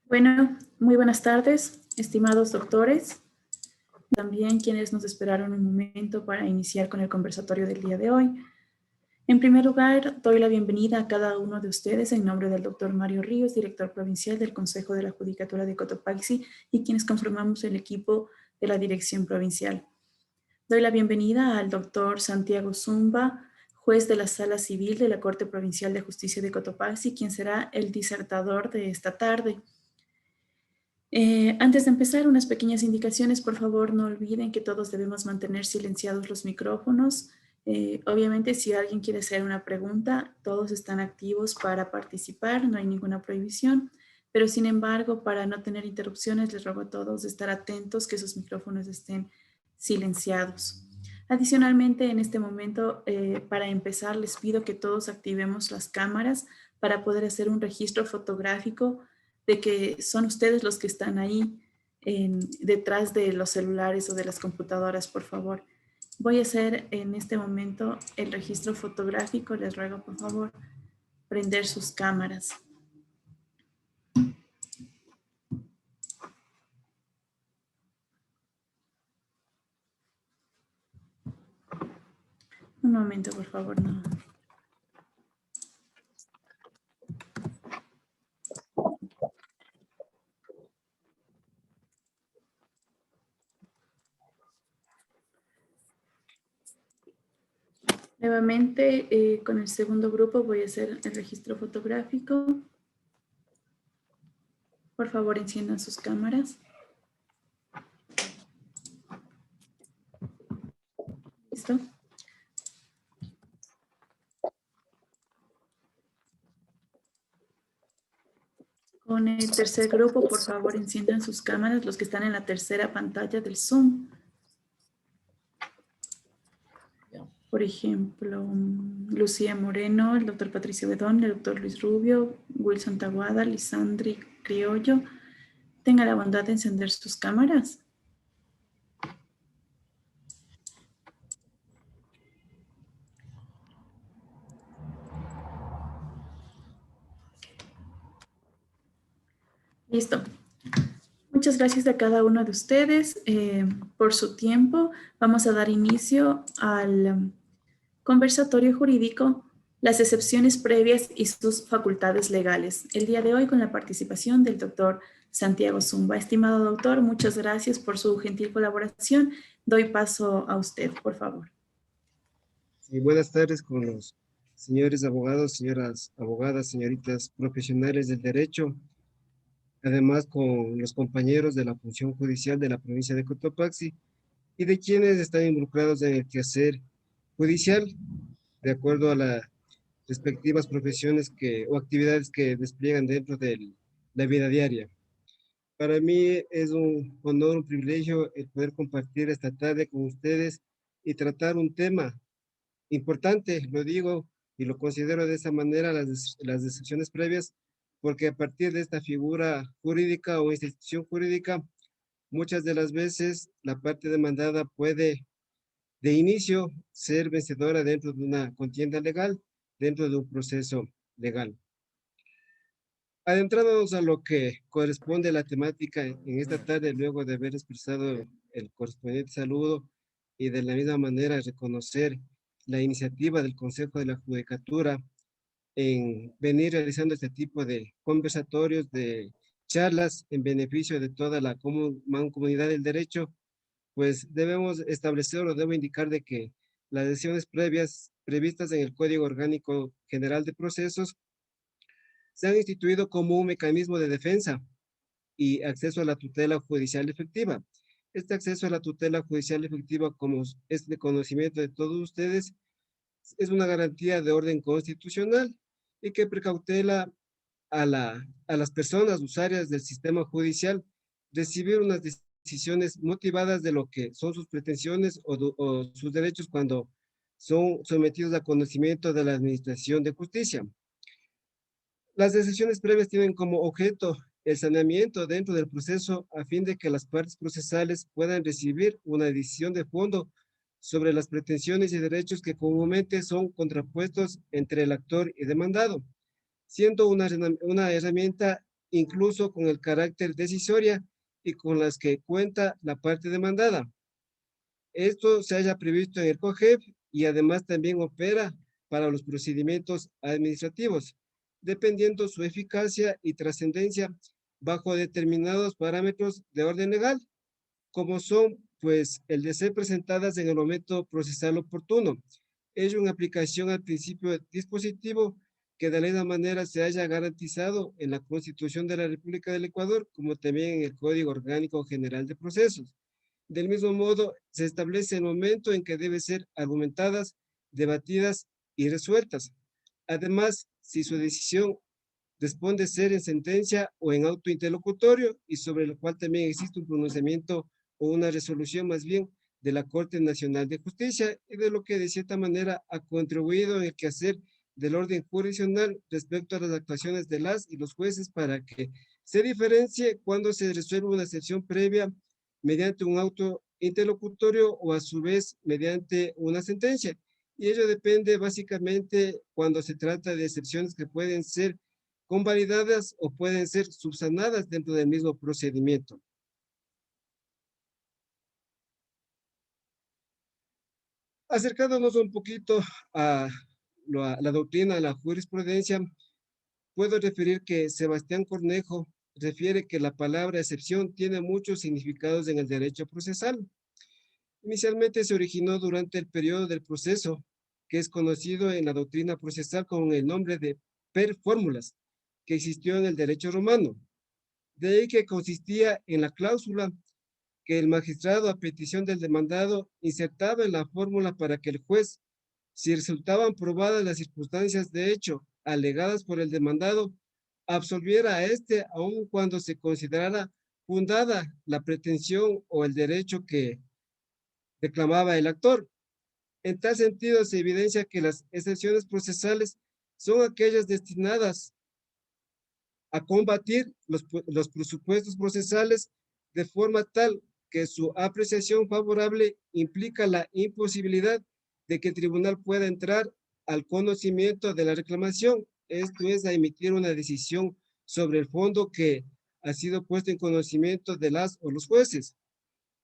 Bueno, muy buenas tardes, estimados doctores, también quienes nos esperaron un momento para iniciar con el conversatorio del día de hoy. En primer lugar, doy la bienvenida a cada uno de ustedes en nombre del doctor Mario Ríos, director provincial del Consejo de la Judicatura de Cotopaxi y quienes conformamos el equipo de la dirección provincial. Doy la bienvenida al doctor Santiago Zumba, juez de la Sala Civil de la Corte Provincial de Justicia de Cotopaxi, quien será el disertador de esta tarde. Antes de empezar, unas pequeñas indicaciones. Por favor, no olviden que todos debemos mantener silenciados los micrófonos. Obviamente, si alguien quiere hacer una pregunta, todos están activos para participar, no hay ninguna prohibición. Pero, sin embargo, para no tener interrupciones, les ruego a todos estar atentos que sus micrófonos estén silenciados. Adicionalmente, en este momento, para empezar, les pido que todos activemos las cámaras para poder hacer un registro fotográfico de que son ustedes los que están ahí detrás de los celulares o de las computadoras, por favor. Voy a hacer en este momento el registro fotográfico. Les ruego, por favor, prender sus cámaras. Un momento, por favor, no. Nuevamente, con el segundo grupo voy a hacer el registro fotográfico. Por favor, enciendan sus cámaras. ¿Listo? Con el tercer grupo, por favor, enciendan sus cámaras, los que están en la tercera pantalla del Zoom. Por ejemplo, Lucía Moreno, el doctor Patricio Bedón, el doctor Luis Rubio, Wilson Taguada, Lisandri Criollo. Tenga la bondad de encender sus cámaras. Listo. Muchas gracias a cada uno de ustedes por su tiempo. Vamos a dar inicio al conversatorio jurídico, las excepciones previas y sus facultades legales. El día de hoy con la participación del doctor Santiago Zumba. Estimado doctor, muchas gracias por su gentil colaboración. Doy paso a usted, por favor. Sí, buenas tardes con los señores abogados, señoras abogadas, señoritas profesionales del derecho, además con los compañeros de la función judicial de la provincia de Cotopaxi y de quienes están involucrados en el quehacer judicial de acuerdo a las respectivas profesiones o actividades que despliegan dentro de la vida diaria. Para mí es un honor, un privilegio el poder compartir esta tarde con ustedes y tratar un tema importante, lo digo y lo considero de esa manera, las excepciones previas, porque a partir de esta figura jurídica o institución jurídica, muchas de las veces la parte demandada puede de inicio ser vencedora dentro de una contienda legal, dentro de un proceso legal. Adentrándonos a lo que corresponde a la temática en esta tarde, luego de haber expresado el correspondiente saludo y de la misma manera reconocer la iniciativa del Consejo de la Judicatura en venir realizando este tipo de conversatorios, de charlas en beneficio de toda la comunidad del derecho, pues debemos establecer o debo indicar de que las decisiones previas previstas en el Código Orgánico General de Procesos se han instituido como un mecanismo de defensa y acceso a la tutela judicial efectiva. Este acceso a la tutela judicial efectiva, como es de conocimiento de todos ustedes, es una garantía de orden constitucional y que precautela a las personas usuarias del sistema judicial recibir unas decisiones motivadas de lo que son sus pretensiones o sus derechos cuando son sometidos a conocimiento de la Administración de Justicia. Las decisiones previas tienen como objeto el saneamiento dentro del proceso a fin de que las partes procesales puedan recibir una decisión de fondo sobre las pretensiones y derechos que comúnmente son contrapuestos entre el actor y demandado, siendo una herramienta incluso con el carácter decisoria y con las que cuenta la parte demandada. Esto se haya previsto en el COGEP y además también opera para los procedimientos administrativos, dependiendo su eficacia y trascendencia bajo determinados parámetros de orden legal, como son, pues, el de ser presentadas en el momento procesal oportuno. Ello en aplicación al principio dispositivo que de la manera se haya garantizado en la Constitución de la República del Ecuador, como también en el Código Orgánico General de Procesos. Del mismo modo, se establece el momento en que deben ser argumentadas, debatidas y resueltas. Además, si su decisión responde ser en sentencia o en auto interlocutorio y sobre el cual también existe un pronunciamiento o una resolución más bien de la Corte Nacional de Justicia y de lo que de cierta manera ha contribuido en el quehacer del orden jurisdiccional respecto a las actuaciones de las y los jueces para que se diferencie cuando se resuelve una excepción previa mediante un auto interlocutorio o a su vez mediante una sentencia. Y ello depende básicamente cuando se trata de excepciones que pueden ser convalidadas o pueden ser subsanadas dentro del mismo procedimiento. Acercándonos un poquito a la doctrina, a la jurisprudencia, puedo referir que Sebastián Cornejo refiere que la palabra excepción tiene muchos significados en el derecho procesal. Inicialmente se originó durante el periodo del proceso, que es conocido en la doctrina procesal con el nombre de per fórmulas, que existió en el derecho romano. De ahí que consistía en la cláusula que el magistrado a petición del demandado insertaba en la fórmula para que el juez, si resultaban probadas las circunstancias de hecho alegadas por el demandado, absolviera a éste aun cuando se considerara fundada la pretensión o el derecho que reclamaba el actor. En tal sentido, se evidencia que las excepciones procesales son aquellas destinadas a combatir los presupuestos procesales de forma tal que su apreciación favorable implica la imposibilidad de que el tribunal pueda entrar al conocimiento de la reclamación, esto es, a emitir una decisión sobre el fondo que ha sido puesto en conocimiento de las o los jueces.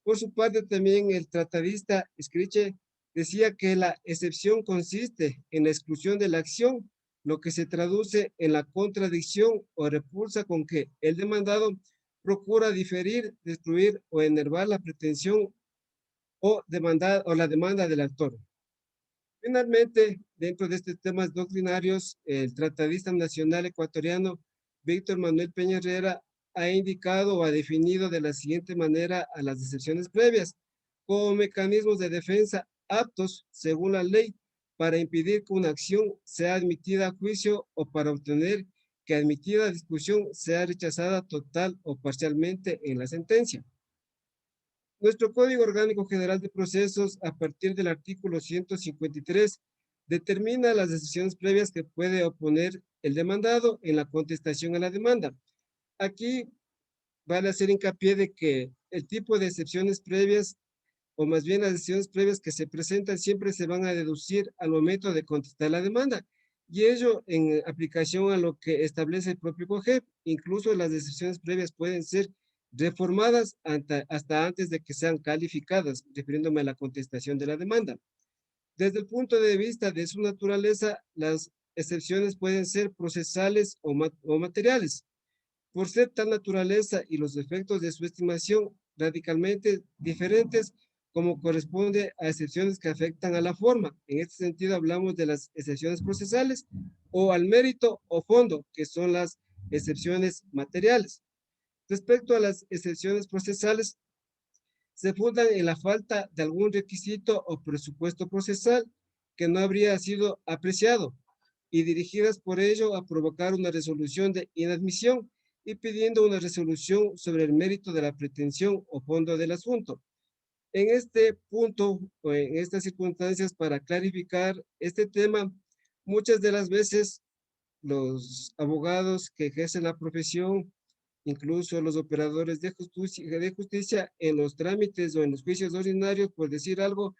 Por su parte, también el tratadista Scriche decía que la excepción consiste en la exclusión de la acción, lo que se traduce en la contradicción o repulsa con que el demandado procura diferir, destruir o enervar la pretensión o la demanda del actor. Finalmente, dentro de estos temas doctrinarios, el tratadista nacional ecuatoriano Víctor Manuel Peña Herrera ha indicado o ha definido de la siguiente manera a las excepciones previas como mecanismos de defensa aptos según la ley para impedir que una acción sea admitida a juicio o para obtener que admitida a discusión sea rechazada total o parcialmente en la sentencia. Nuestro Código Orgánico General de Procesos, a partir del artículo 153, determina las decisiones previas que puede oponer el demandado en la contestación a la demanda. Aquí vale hacer hincapié de que el tipo de excepciones previas, o más bien las decisiones previas que se presentan, siempre se van a deducir al momento de contestar la demanda. Y ello en aplicación a lo que establece el propio COGEP. Incluso las decisiones previas pueden ser reformadas hasta antes de que sean calificadas, refiriéndome a la contestación de la demanda. Desde el punto de vista de su naturaleza, las excepciones pueden ser procesales o materiales. Por ser tal naturaleza y los efectos de su estimación radicalmente diferentes, como corresponde a excepciones que afectan a la forma. En este sentido hablamos de las excepciones procesales o al mérito o fondo, que son las excepciones materiales. Respecto a las excepciones procesales, se fundan en la falta de algún requisito o presupuesto procesal que no habría sido apreciado y dirigidas por ello a provocar una resolución de inadmisión y pidiendo una resolución sobre el mérito de la pretensión o fondo del asunto. En este punto o en estas circunstancias, para clarificar este tema, muchas de las veces los abogados que ejercen la profesión, incluso los operadores de justicia en los trámites o en los juicios ordinarios, por decir algo,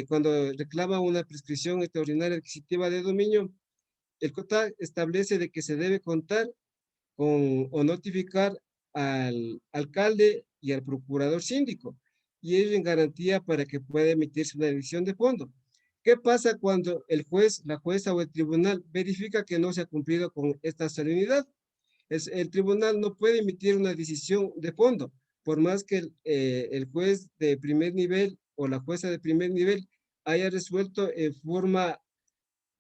cuando reclama una prescripción extraordinaria adquisitiva de dominio, el COTAC establece de que se debe contar o notificar al alcalde y al procurador síndico, y ello en garantía para que pueda emitirse una decisión de fondo. ¿Qué pasa cuando el juez, la jueza o el tribunal verifica que no se ha cumplido con esta solemnidad? El tribunal no puede emitir una decisión de fondo, por más que el juez de primer nivel o la jueza de primer nivel haya resuelto en forma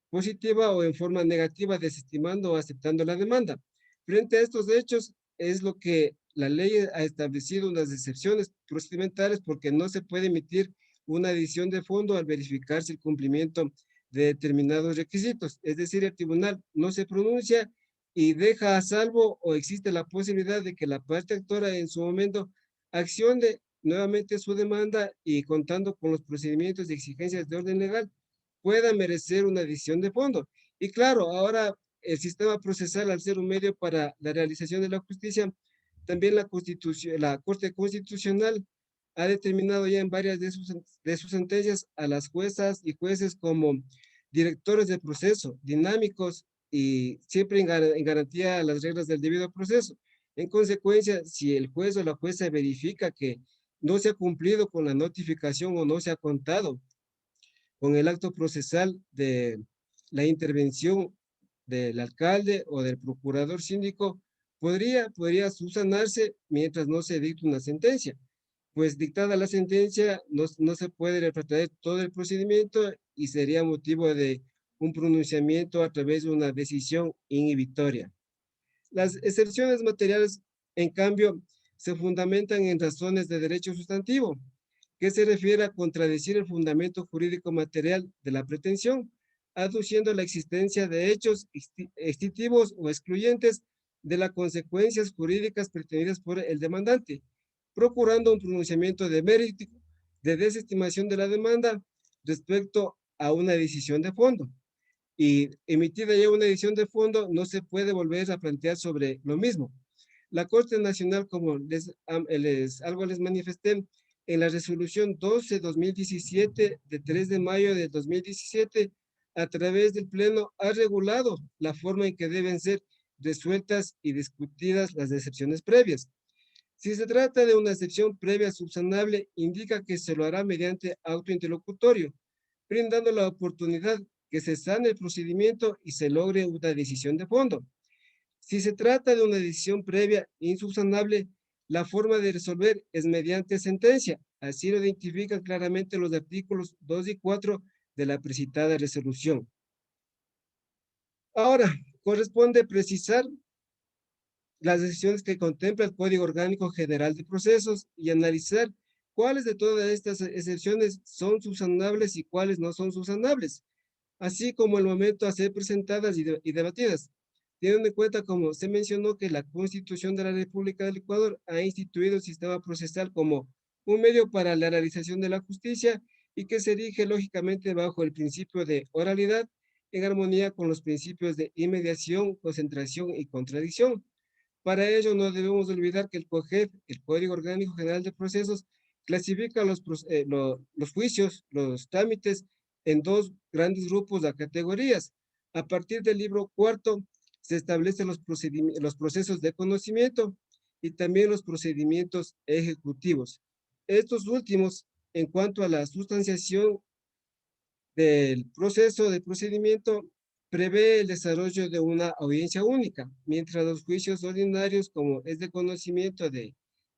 positiva o en forma negativa, desestimando o aceptando la demanda. Frente a estos hechos, es lo que la ley ha establecido unas excepciones procedimentales porque no se puede emitir una decisión de fondo al verificarse el cumplimiento de determinados requisitos. Es decir, el tribunal no se pronuncia y deja a salvo o existe la posibilidad de que la parte actora en su momento accione nuevamente su demanda y contando con los procedimientos y exigencias de orden legal, pueda merecer una decisión de fondo. Y claro, ahora el sistema procesal, al ser un medio para la realización de la justicia, también la Corte Constitucional ha determinado ya en varias de sus sentencias a las juezas y jueces como directores de proceso, dinámicos y siempre en garantía a las reglas del debido proceso. En consecuencia, si el juez o la jueza verifica que no se ha cumplido con la notificación o no se ha contado con el acto procesal de la intervención del alcalde o del procurador síndico, podría subsanarse mientras no se dicte una sentencia. Pues dictada la sentencia, no se puede retrotraer todo el procedimiento y sería motivo de un pronunciamiento a través de una decisión inhibitoria. Las excepciones materiales, en cambio, se fundamentan en razones de derecho sustantivo, que se refiere a contradecir el fundamento jurídico material de la pretensión, aduciendo la existencia de hechos extintivos o excluyentes de las consecuencias jurídicas pretendidas por el demandante, procurando un pronunciamiento de mérito de desestimación de la demanda respecto a una decisión de fondo. Y emitida ya una decisión de fondo, no se puede volver a plantear sobre lo mismo. La Corte Nacional, como algo les manifesté, en la resolución 12-2017 de 3 de mayo de 2017, a través del Pleno, ha regulado la forma en que deben ser resueltas y discutidas las excepciones previas. Si se trata de una excepción previa subsanable, indica que se lo hará mediante auto interlocutorio, brindando la oportunidad que se sane el procedimiento y se logre una decisión de fondo. Si se trata de una decisión previa insubsanable, la forma de resolver es mediante sentencia. Así lo identifican claramente los artículos 2 y 4 de la precitada resolución. Ahora, corresponde precisar las decisiones que contempla el Código Orgánico General de Procesos y analizar cuáles de todas estas excepciones son subsanables y cuáles no son subsanables, así como el momento a ser presentadas y debatidas, teniendo en cuenta, como se mencionó, que la Constitución de la República del Ecuador ha instituido el sistema procesal como un medio para la realización de la justicia y que se rige lógicamente bajo el principio de oralidad en armonía con los principios de inmediación, concentración y contradicción. Para ello, no debemos olvidar que el COGEP, el Código Orgánico General de Procesos, clasifica los juicios, los trámites, en dos grandes grupos de categorías. A partir del libro cuarto, se establecen los procesos de conocimiento y también los procedimientos ejecutivos. Estos últimos, en cuanto a la sustanciación del proceso de procedimiento, prevé el desarrollo de una audiencia única, mientras los juicios ordinarios, como es de conocimiento de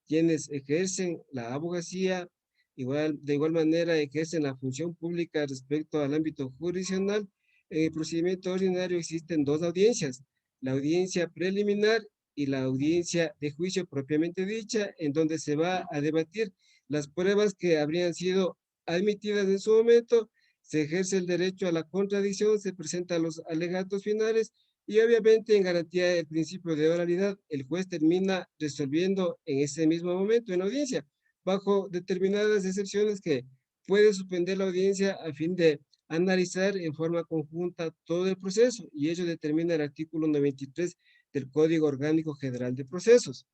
quienes ejercen la abogacía, de igual manera ejercen la función pública respecto al ámbito jurisdiccional, en el procedimiento ordinario existen dos audiencias, la audiencia preliminar y la audiencia de juicio propiamente dicha, en donde se va a debatir las pruebas que habrían sido admitidas en su momento, se ejerce el derecho a la contradicción, se presentan los alegatos finales y obviamente en garantía del principio de oralidad, el juez termina resolviendo en ese mismo momento en la audiencia, bajo determinadas excepciones que puede suspender la audiencia a fin de analizar en forma conjunta todo el proceso y ello determina el artículo 93 del Código Orgánico General de Procesos.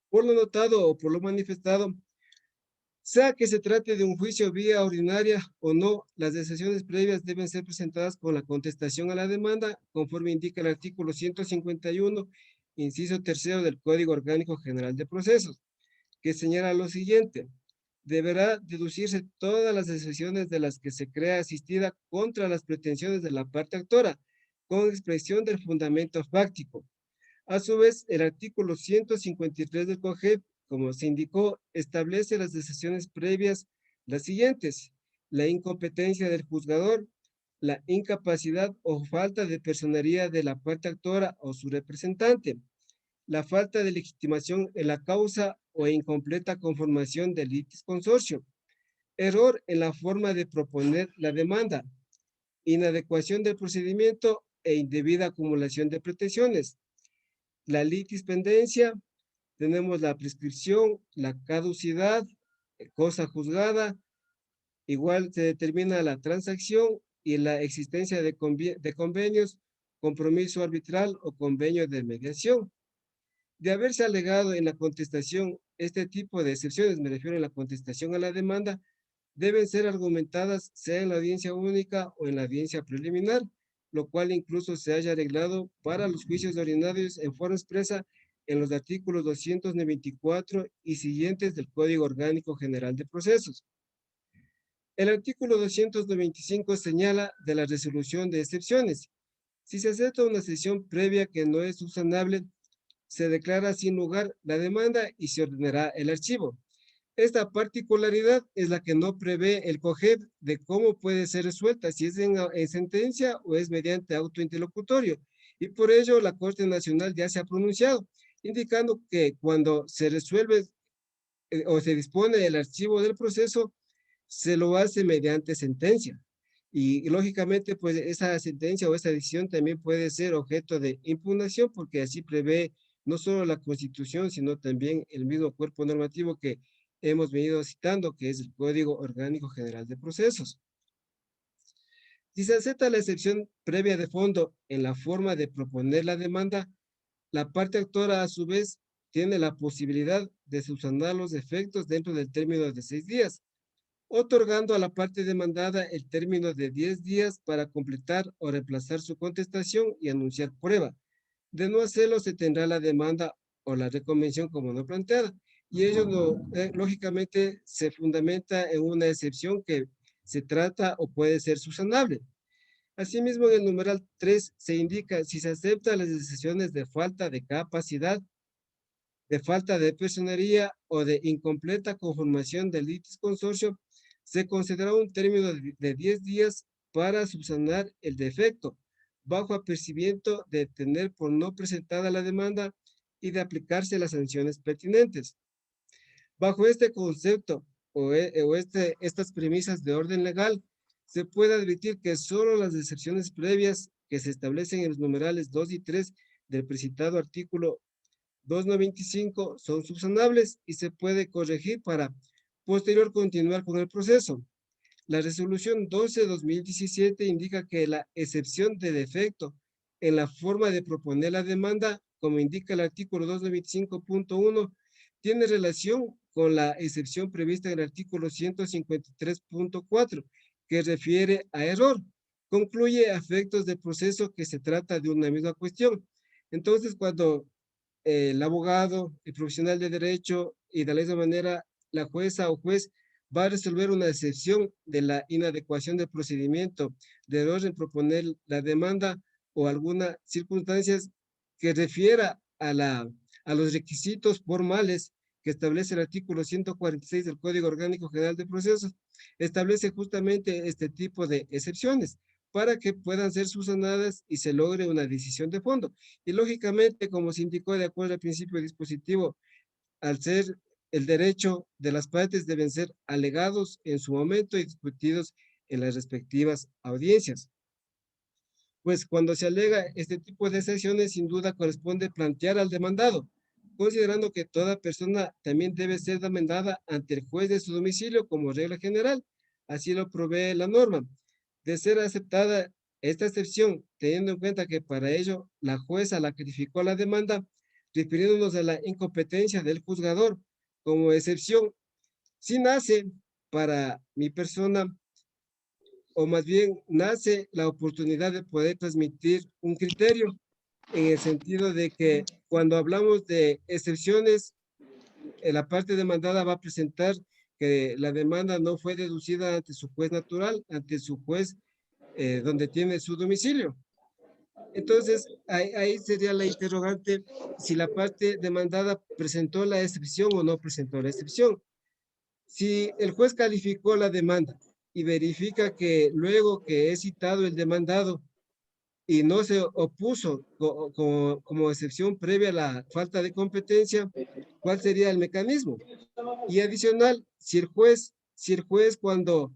Por lo notado o por lo manifestado, Sea que se trate de un juicio vía ordinaria o no, las decisiones previas deben ser presentadas con la contestación a la demanda, conforme indica el artículo 151, inciso tercero del Código Orgánico General de Procesos, que señala lo siguiente: deberá deducirse todas las decisiones de las que se crea asistida contra las pretensiones de la parte actora, con expresión del fundamento fáctico. A su vez, el artículo 153 del COGEP, como se indicó, establece las decisiones previas las siguientes: la incompetencia del juzgador, la incapacidad o falta de personería de la parte actora o su representante, la falta de legitimación en la causa o incompleta conformación del litis consorcio, error en la forma de proponer la demanda, inadecuación del procedimiento e indebida acumulación de pretensiones, la litispendencia, tenemos la prescripción, la caducidad, cosa juzgada, igual se determina la transacción y la existencia de convenios, compromiso arbitral o convenio de mediación. De haberse alegado en la contestación este tipo de excepciones, me refiero a la contestación a la demanda, deben ser argumentadas sea en la audiencia única o en la audiencia preliminar, lo cual incluso se haya arreglado para los juicios ordinarios en forma expresa en los artículos 294 y siguientes del Código Orgánico General de Procesos. El artículo 295 señala de la resolución de excepciones. Si se acepta una sesión previa que no es subsanable, se declara sin lugar la demanda y se ordenará el archivo. Esta particularidad es la que no prevé el COGEP de cómo puede ser resuelta, si es en sentencia o es mediante auto interlocutorio. Y por ello la Corte Nacional ya se ha pronunciado, indicando que cuando se resuelve o se dispone el archivo del proceso, se lo hace mediante sentencia. Y lógicamente, pues esa sentencia o esa decisión también puede ser objeto de impugnación, porque así prevé no solo la Constitución, sino también el mismo cuerpo normativo que hemos venido citando, que es el Código Orgánico General de Procesos. Si se acepta la excepción previa de fondo en la forma de proponer la demanda, la parte actora a su vez tiene la posibilidad de subsanar los efectos dentro del término de 6 días, otorgando a la parte demandada el término de 10 días para completar o reemplazar su contestación y anunciar prueba. De no hacerlo, se tendrá la demanda o la reconvención como no planteada. Y ello, lógicamente, se fundamenta en una excepción que se trata o puede ser subsanable. Asimismo, en el numeral 3 se indica si se aceptan las decisiones de falta de capacidad, de falta de personería o de incompleta conformación del litis consorcio, se considera un término de 10 días para subsanar el defecto, bajo apercibimiento de tener por no presentada la demanda y de aplicarse las sanciones pertinentes. Bajo este concepto estas premisas de orden legal, se puede admitir que solo las excepciones previas que se establecen en los numerales 2 y 3 del precitado artículo 295 son subsanables y se puede corregir para posterior continuar con el proceso. La resolución 12/2017 indica que la excepción de defecto en la forma de proponer la demanda, como indica el artículo 295.1, tiene relación con la excepción prevista en el artículo 153.4, que refiere a error. Concluye a efectos del proceso que se trata de una misma cuestión. Entonces, cuando el abogado, el profesional de derecho y de la misma manera la jueza o juez va a resolver una excepción de la inadecuación del procedimiento, de error en proponer la demanda o alguna circunstancias que refiera a los requisitos formales que establece el artículo 146 del Código Orgánico General de Procesos, establece justamente este tipo de excepciones para que puedan ser subsanadas y se logre una decisión de fondo. Y lógicamente, como se indicó de acuerdo al principio dispositivo, al ser el derecho de las partes deben ser alegados en su momento y discutidos en las respectivas audiencias. Pues cuando se alega este tipo de excepciones, sin duda corresponde plantear al demandado, considerando que toda persona también debe ser demandada ante el juez de su domicilio como regla general. Así lo provee la norma. De ser aceptada esta excepción, teniendo en cuenta que para ello la jueza la calificó la demanda, refiriéndonos a la incompetencia del juzgador como excepción, sí nace para mi persona, o más bien nace la oportunidad de poder transmitir un criterio en el sentido de que cuando hablamos de excepciones, la parte demandada va a presentar que la demanda no fue deducida ante su juez natural, ante su juez donde tiene su domicilio. Entonces, ahí sería la interrogante si la parte demandada presentó la excepción o no presentó la excepción. Si el juez calificó la demanda y verifica que luego que es citado el demandado y no se opuso como excepción previa a la falta de competencia, ¿cuál sería el mecanismo? Y adicional, si el juez cuando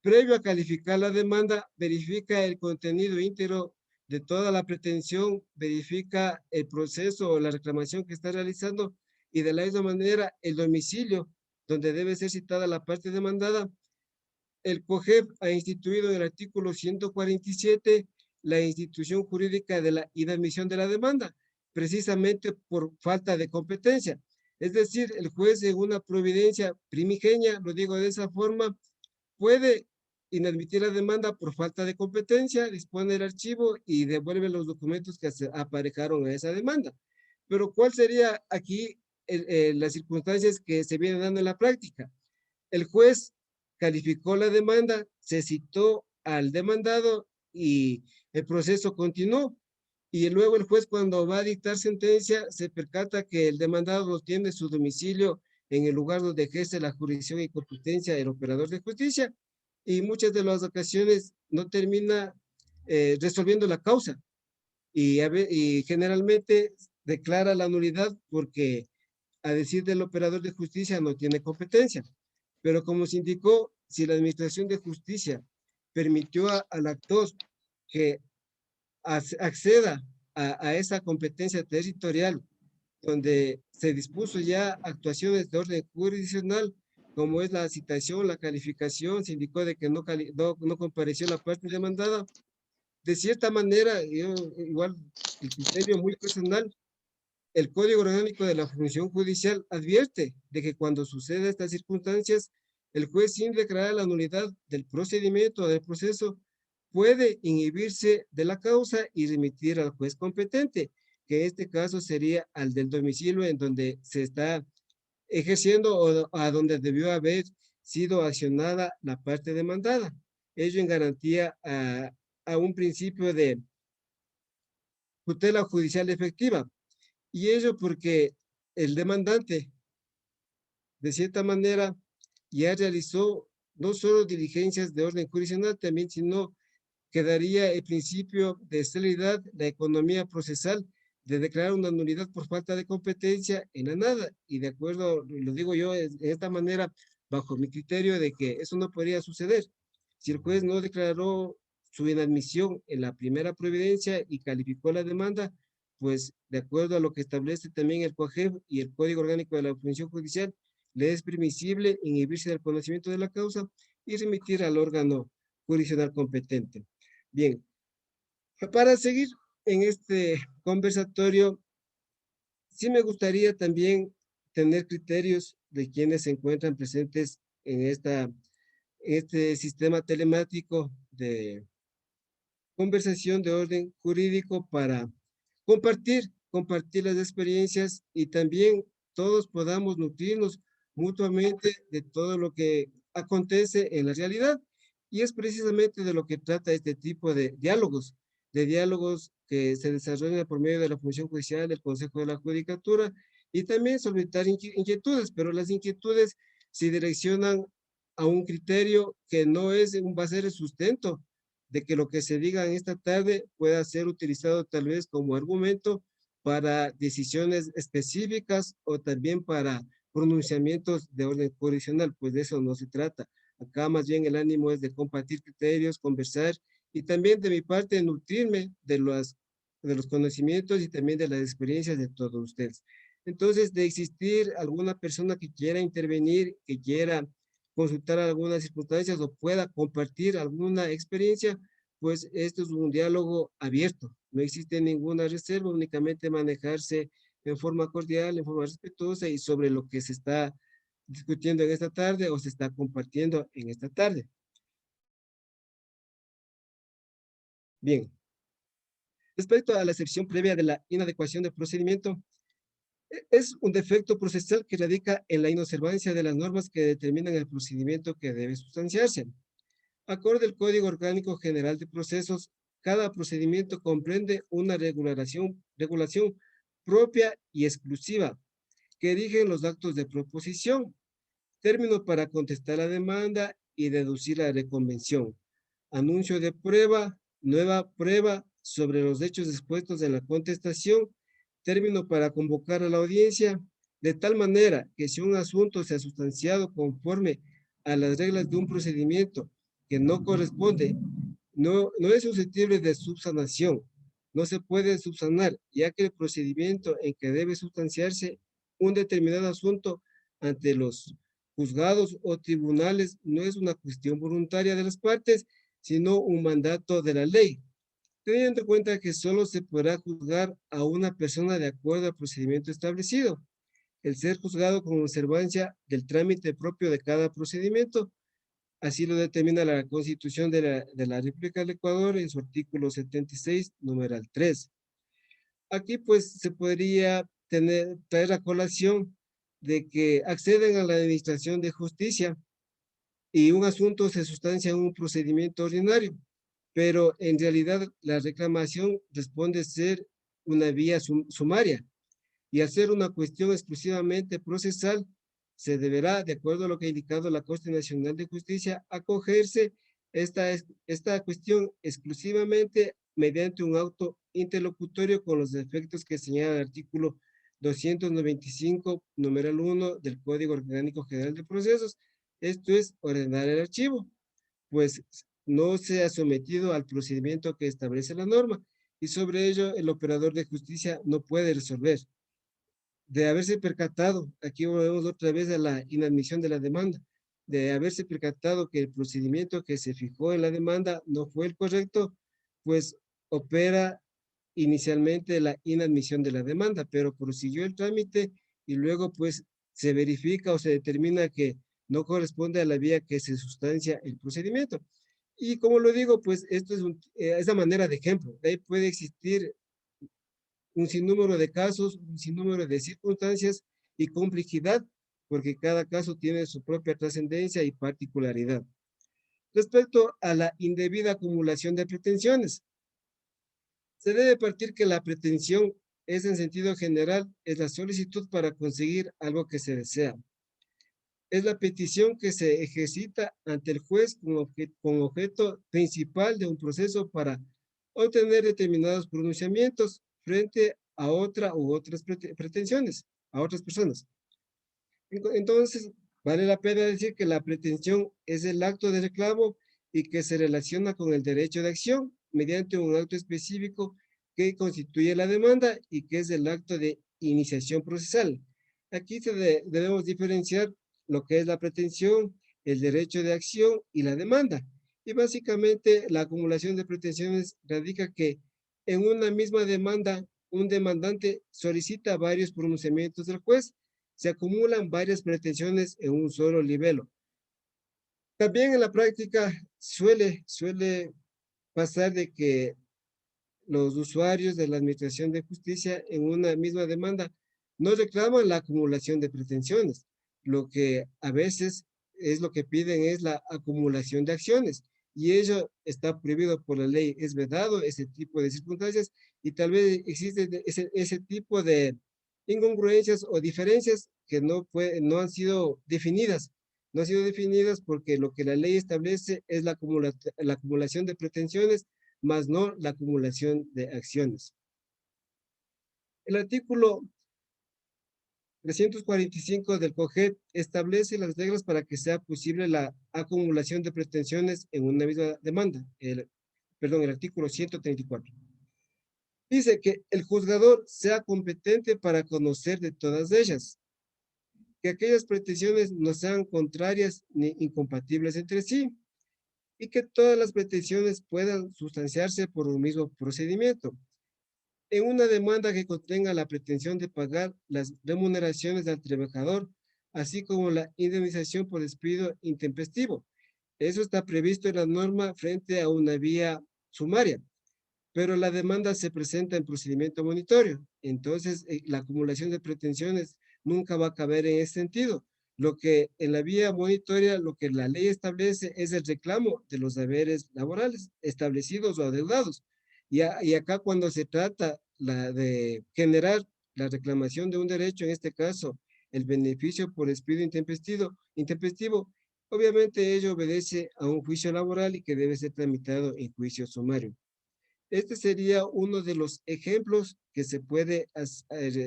previo a calificar la demanda verifica el contenido íntegro de toda la pretensión, verifica el proceso o la reclamación que está realizando y de la misma manera el domicilio donde debe ser citada la parte demandada, el COGEP ha instituido en el artículo 147 la institución jurídica de la inadmisión de la demanda, precisamente por falta de competencia. Es decir, el juez en una providencia primigenia, lo digo de esa forma, puede inadmitir la demanda por falta de competencia, dispone el archivo y devuelve los documentos que se aparejaron a esa demanda. Pero ¿cuál sería aquí las circunstancias que se vienen dando en la práctica? El juez calificó la demanda, se citó al demandado y el proceso continuó. Y luego el juez cuando va a dictar sentencia se percata que el demandado tiene su domicilio en el lugar donde ejerce la jurisdicción y competencia del operador de justicia y muchas de las ocasiones no termina resolviendo la causa y generalmente declara la nulidad porque a decir del operador de justicia no tiene competencia. Pero como se indicó, si la Administración de Justicia permitió al actor que acceda a esa competencia territorial, donde se dispuso ya actuaciones de orden jurisdiccional, como es la citación, la calificación, se indicó de que no compareció la parte demandada. De cierta manera, yo, igual, el criterio muy personal, el Código Orgánico de la Función Judicial advierte de que cuando sucede estas circunstancias, el juez, sin declarar la nulidad del procedimiento o del proceso, puede inhibirse de la causa y remitir al juez competente, que en este caso sería al del domicilio en donde se está ejerciendo o a donde debió haber sido accionada la parte demandada. Ello en garantía a un principio de tutela judicial efectiva. Y ello porque el demandante, de cierta manera, ya realizó no solo diligencias de orden jurisdiccional, también, sino quedaría el principio de celeridad, la economía procesal, de declarar una nulidad por falta de competencia en la nada. Y de acuerdo, lo digo yo de esta manera, bajo mi criterio de que eso no podría suceder. Si el juez no declaró su inadmisión en la primera providencia y calificó la demanda, pues de acuerdo a lo que establece también el COAJEF y el Código Orgánico de la Función Judicial, le es permisible inhibirse del conocimiento de la causa y remitir al órgano jurisdiccional competente. Bien, para seguir en este conversatorio, sí me gustaría también tener criterios de quienes se encuentran presentes en este sistema telemático de conversación de orden jurídico para compartir las experiencias y también todos podamos nutrirnos mutuamente de todo lo que acontece en la realidad. Y es precisamente de lo que trata este tipo de diálogos que se desarrollan por medio de la función judicial, del Consejo de la Judicatura, y también solventar inquietudes, pero las inquietudes se direccionan a un criterio que no va a ser el sustento de que lo que se diga en esta tarde pueda ser utilizado tal vez como argumento para decisiones específicas o también para pronunciamientos de orden jurisdiccional, pues de eso no se trata. Acá más bien el ánimo es de compartir criterios, conversar y también de mi parte nutrirme de los conocimientos y también de las experiencias de todos ustedes. Entonces, de existir alguna persona que quiera intervenir, que quiera consultar algunas circunstancias o pueda compartir alguna experiencia, pues esto es un diálogo abierto. No existe ninguna reserva, únicamente manejarse en forma cordial, en forma respetuosa y sobre lo que se está discutiendo en esta tarde o se está compartiendo en esta tarde. Bien, respecto a la excepción previa de la inadecuación del procedimiento, es un defecto procesal que radica en la inobservancia de las normas que determinan el procedimiento que debe sustanciarse. Acorde al Código Orgánico General de Procesos, cada procedimiento comprende una regulación propia y exclusiva que rigen los actos de proposición, término para contestar la demanda y deducir la reconvención, anuncio de prueba, nueva prueba sobre los hechos expuestos en la contestación, término para convocar a la audiencia, de tal manera que si un asunto se ha sustanciado conforme a las reglas de un procedimiento que no corresponde, no es susceptible de subsanación, no se puede subsanar, ya que el procedimiento en que debe sustanciarse un determinado asunto ante los juzgados o tribunales no es una cuestión voluntaria de las partes, sino un mandato de la ley, teniendo en cuenta que solo se podrá juzgar a una persona de acuerdo al procedimiento establecido. El ser juzgado con observancia del trámite propio de cada procedimiento, así lo determina la Constitución de la República del Ecuador en su artículo 76, numeral 3. Aquí pues se podría traer a colación de que acceden a la administración de justicia y un asunto se sustancia en un procedimiento ordinario, pero en realidad la reclamación responde ser una vía sumaria y al ser una cuestión exclusivamente procesal, se deberá, de acuerdo a lo que ha indicado la Corte Nacional de Justicia, acogerse esta cuestión exclusivamente mediante un auto interlocutorio con los efectos que señala el artículo 295, numeral 1 del Código Orgánico General de Procesos. Esto es ordenar el archivo, pues no se ha sometido al procedimiento que establece la norma y sobre ello el operador de justicia no puede resolver. De haberse percatado, aquí volvemos otra vez a la inadmisión de la demanda, de haberse percatado que el procedimiento que se fijó en la demanda no fue el correcto, pues opera inicialmente la inadmisión de la demanda, pero prosiguió el trámite y luego pues se verifica o se determina que no corresponde a la vía que se sustancia el procedimiento. Y como lo digo, pues esto es la manera de ejemplo. De ahí puede existir un sinnúmero de casos, un sinnúmero de circunstancias y complejidad, porque cada caso tiene su propia trascendencia y particularidad. Respecto a la indebida acumulación de pretensiones, se debe partir que la pretensión es en sentido general, es la solicitud para conseguir algo que se desea. Es la petición que se ejercita ante el juez con objeto principal de un proceso para obtener determinados pronunciamientos frente a otra u otras pretensiones, a otras personas. Entonces, vale la pena decir que la pretensión es el acto de reclamo y que se relaciona con el derecho de acción mediante un acto específico que constituye la demanda y que es el acto de iniciación procesal. Aquí debemos diferenciar lo que es la pretensión, el derecho de acción y la demanda. Y básicamente la acumulación de pretensiones radica que en una misma demanda, un demandante solicita varios pronunciamientos del juez, se acumulan varias pretensiones en un solo libelo. También en la práctica suele pasar de que los usuarios de la Administración de Justicia en una misma demanda no reclaman la acumulación de pretensiones. Lo que a veces es lo que piden es la acumulación de acciones y ello está prohibido por la ley, es vedado ese tipo de circunstancias y tal vez existe ese tipo de incongruencias o diferencias que no han sido definidas. No han sido definidas porque lo que la ley establece es la acumulación de pretensiones más no la acumulación de acciones. El artículo 345 del COGED establece las reglas para que sea posible la acumulación de pretensiones en una misma demanda. El artículo 134. Dice que el juzgador sea competente para conocer de todas ellas, que aquellas pretensiones no sean contrarias ni incompatibles entre sí, y que todas las pretensiones puedan sustanciarse por un mismo procedimiento. En una demanda que contenga la pretensión de pagar las remuneraciones del trabajador así como la indemnización por despido intempestivo. Eso está previsto en la norma frente a una vía sumaria, pero la demanda se presenta en procedimiento monitorio. Entonces, la acumulación de pretensiones nunca va a caber en ese sentido. Lo que en la vía monitoria, lo que la ley establece es el reclamo de los deberes laborales establecidos o adeudados. Y acá cuando se trata de generar la reclamación de un derecho, en este caso, el beneficio por despido intempestivo, obviamente ello obedece a un juicio laboral y que debe ser tramitado en juicio sumario. Este sería uno de los ejemplos que se puede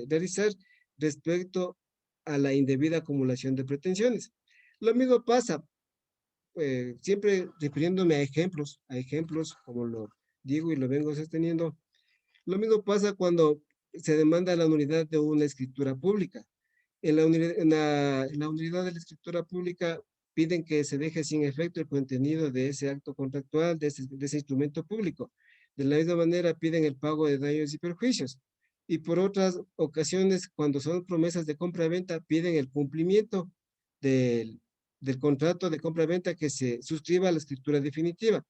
realizar respecto a la indebida acumulación de pretensiones. Lo mismo pasa, siempre refiriéndome a ejemplos, como lo digo y lo vengo sosteniendo, lo mismo pasa cuando se demanda la nulidad de una escritura pública. En la unidad de la escritura pública piden que se deje sin efecto el contenido de ese acto contractual, de ese instrumento público. De la misma manera piden el pago de daños y perjuicios. Y por otras ocasiones, cuando son promesas de compra-venta, piden el cumplimiento del, del contrato de compra-venta que se suscriba a la escritura definitiva.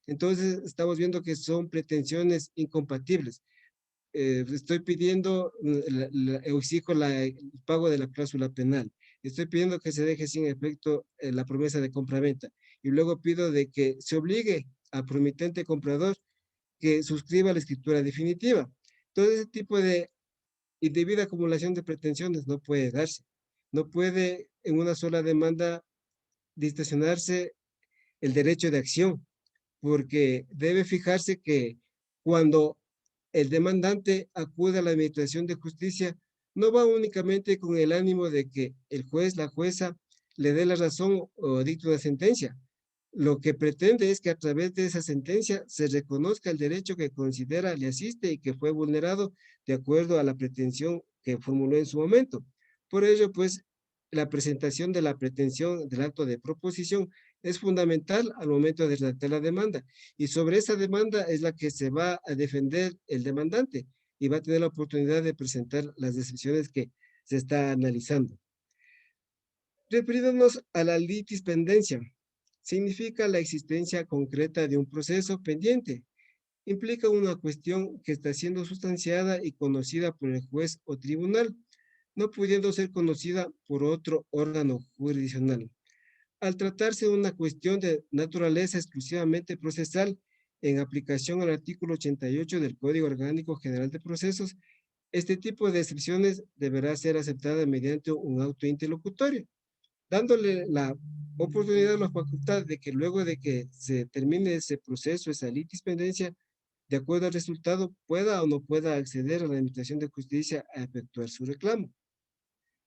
Entonces, estamos viendo que son pretensiones incompatibles. Estoy pidiendo, exijo el pago de la cláusula penal. Estoy pidiendo que se deje sin efecto la promesa de compraventa. Y luego pido de que se obligue al promitente comprador que suscriba la escritura definitiva. Todo ese tipo de indebida acumulación de pretensiones no puede darse. No puede en una sola demanda distorsionarse el derecho de acción, porque debe fijarse que cuando el demandante acude a la administración de justicia, no va únicamente con el ánimo de que el juez, la jueza, le dé la razón o dicte una sentencia. Lo que pretende es que a través de esa sentencia se reconozca el derecho que considera le asiste y que fue vulnerado de acuerdo a la pretensión que formuló en su momento. Por ello, pues, la presentación de la pretensión del acto de proposición es fundamental al momento de redactar la demanda. Y sobre esa demanda es la que se va a defender el demandante y va a tener la oportunidad de presentar las decisiones que se está analizando. Refiriéndonos a la litispendencia, significa la existencia concreta de un proceso pendiente. Implica una cuestión que está siendo sustanciada y conocida por el juez o tribunal, no pudiendo ser conocida por otro órgano jurisdiccional. Al tratarse de una cuestión de naturaleza exclusivamente procesal, en aplicación al artículo 88 del Código Orgánico General de Procesos, este tipo de excepciones deberá ser aceptada mediante un auto interlocutorio, dándole la oportunidad o la facultad de que luego de que se termine ese proceso, esa litispendencia, de acuerdo al resultado, pueda o no pueda acceder a la Administración de Justicia a efectuar su reclamo.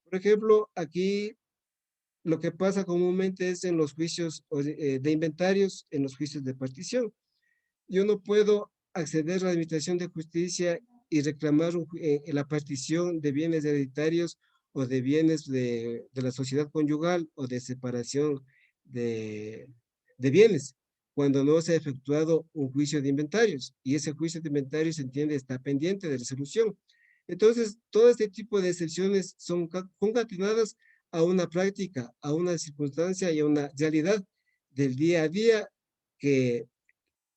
Por ejemplo, aquí lo que pasa comúnmente es en los juicios de inventarios, en los juicios de partición. Yo no puedo acceder a la Administración de Justicia y reclamar la partición de bienes hereditarios o de bienes de la sociedad conyugal o de separación de, de bienes, cuando no se ha efectuado un juicio de inventarios y ese juicio de inventarios, se entiende, está pendiente de resolución. Entonces, todo este tipo de excepciones son concatenadas a una práctica, a una circunstancia y a una realidad del día a día que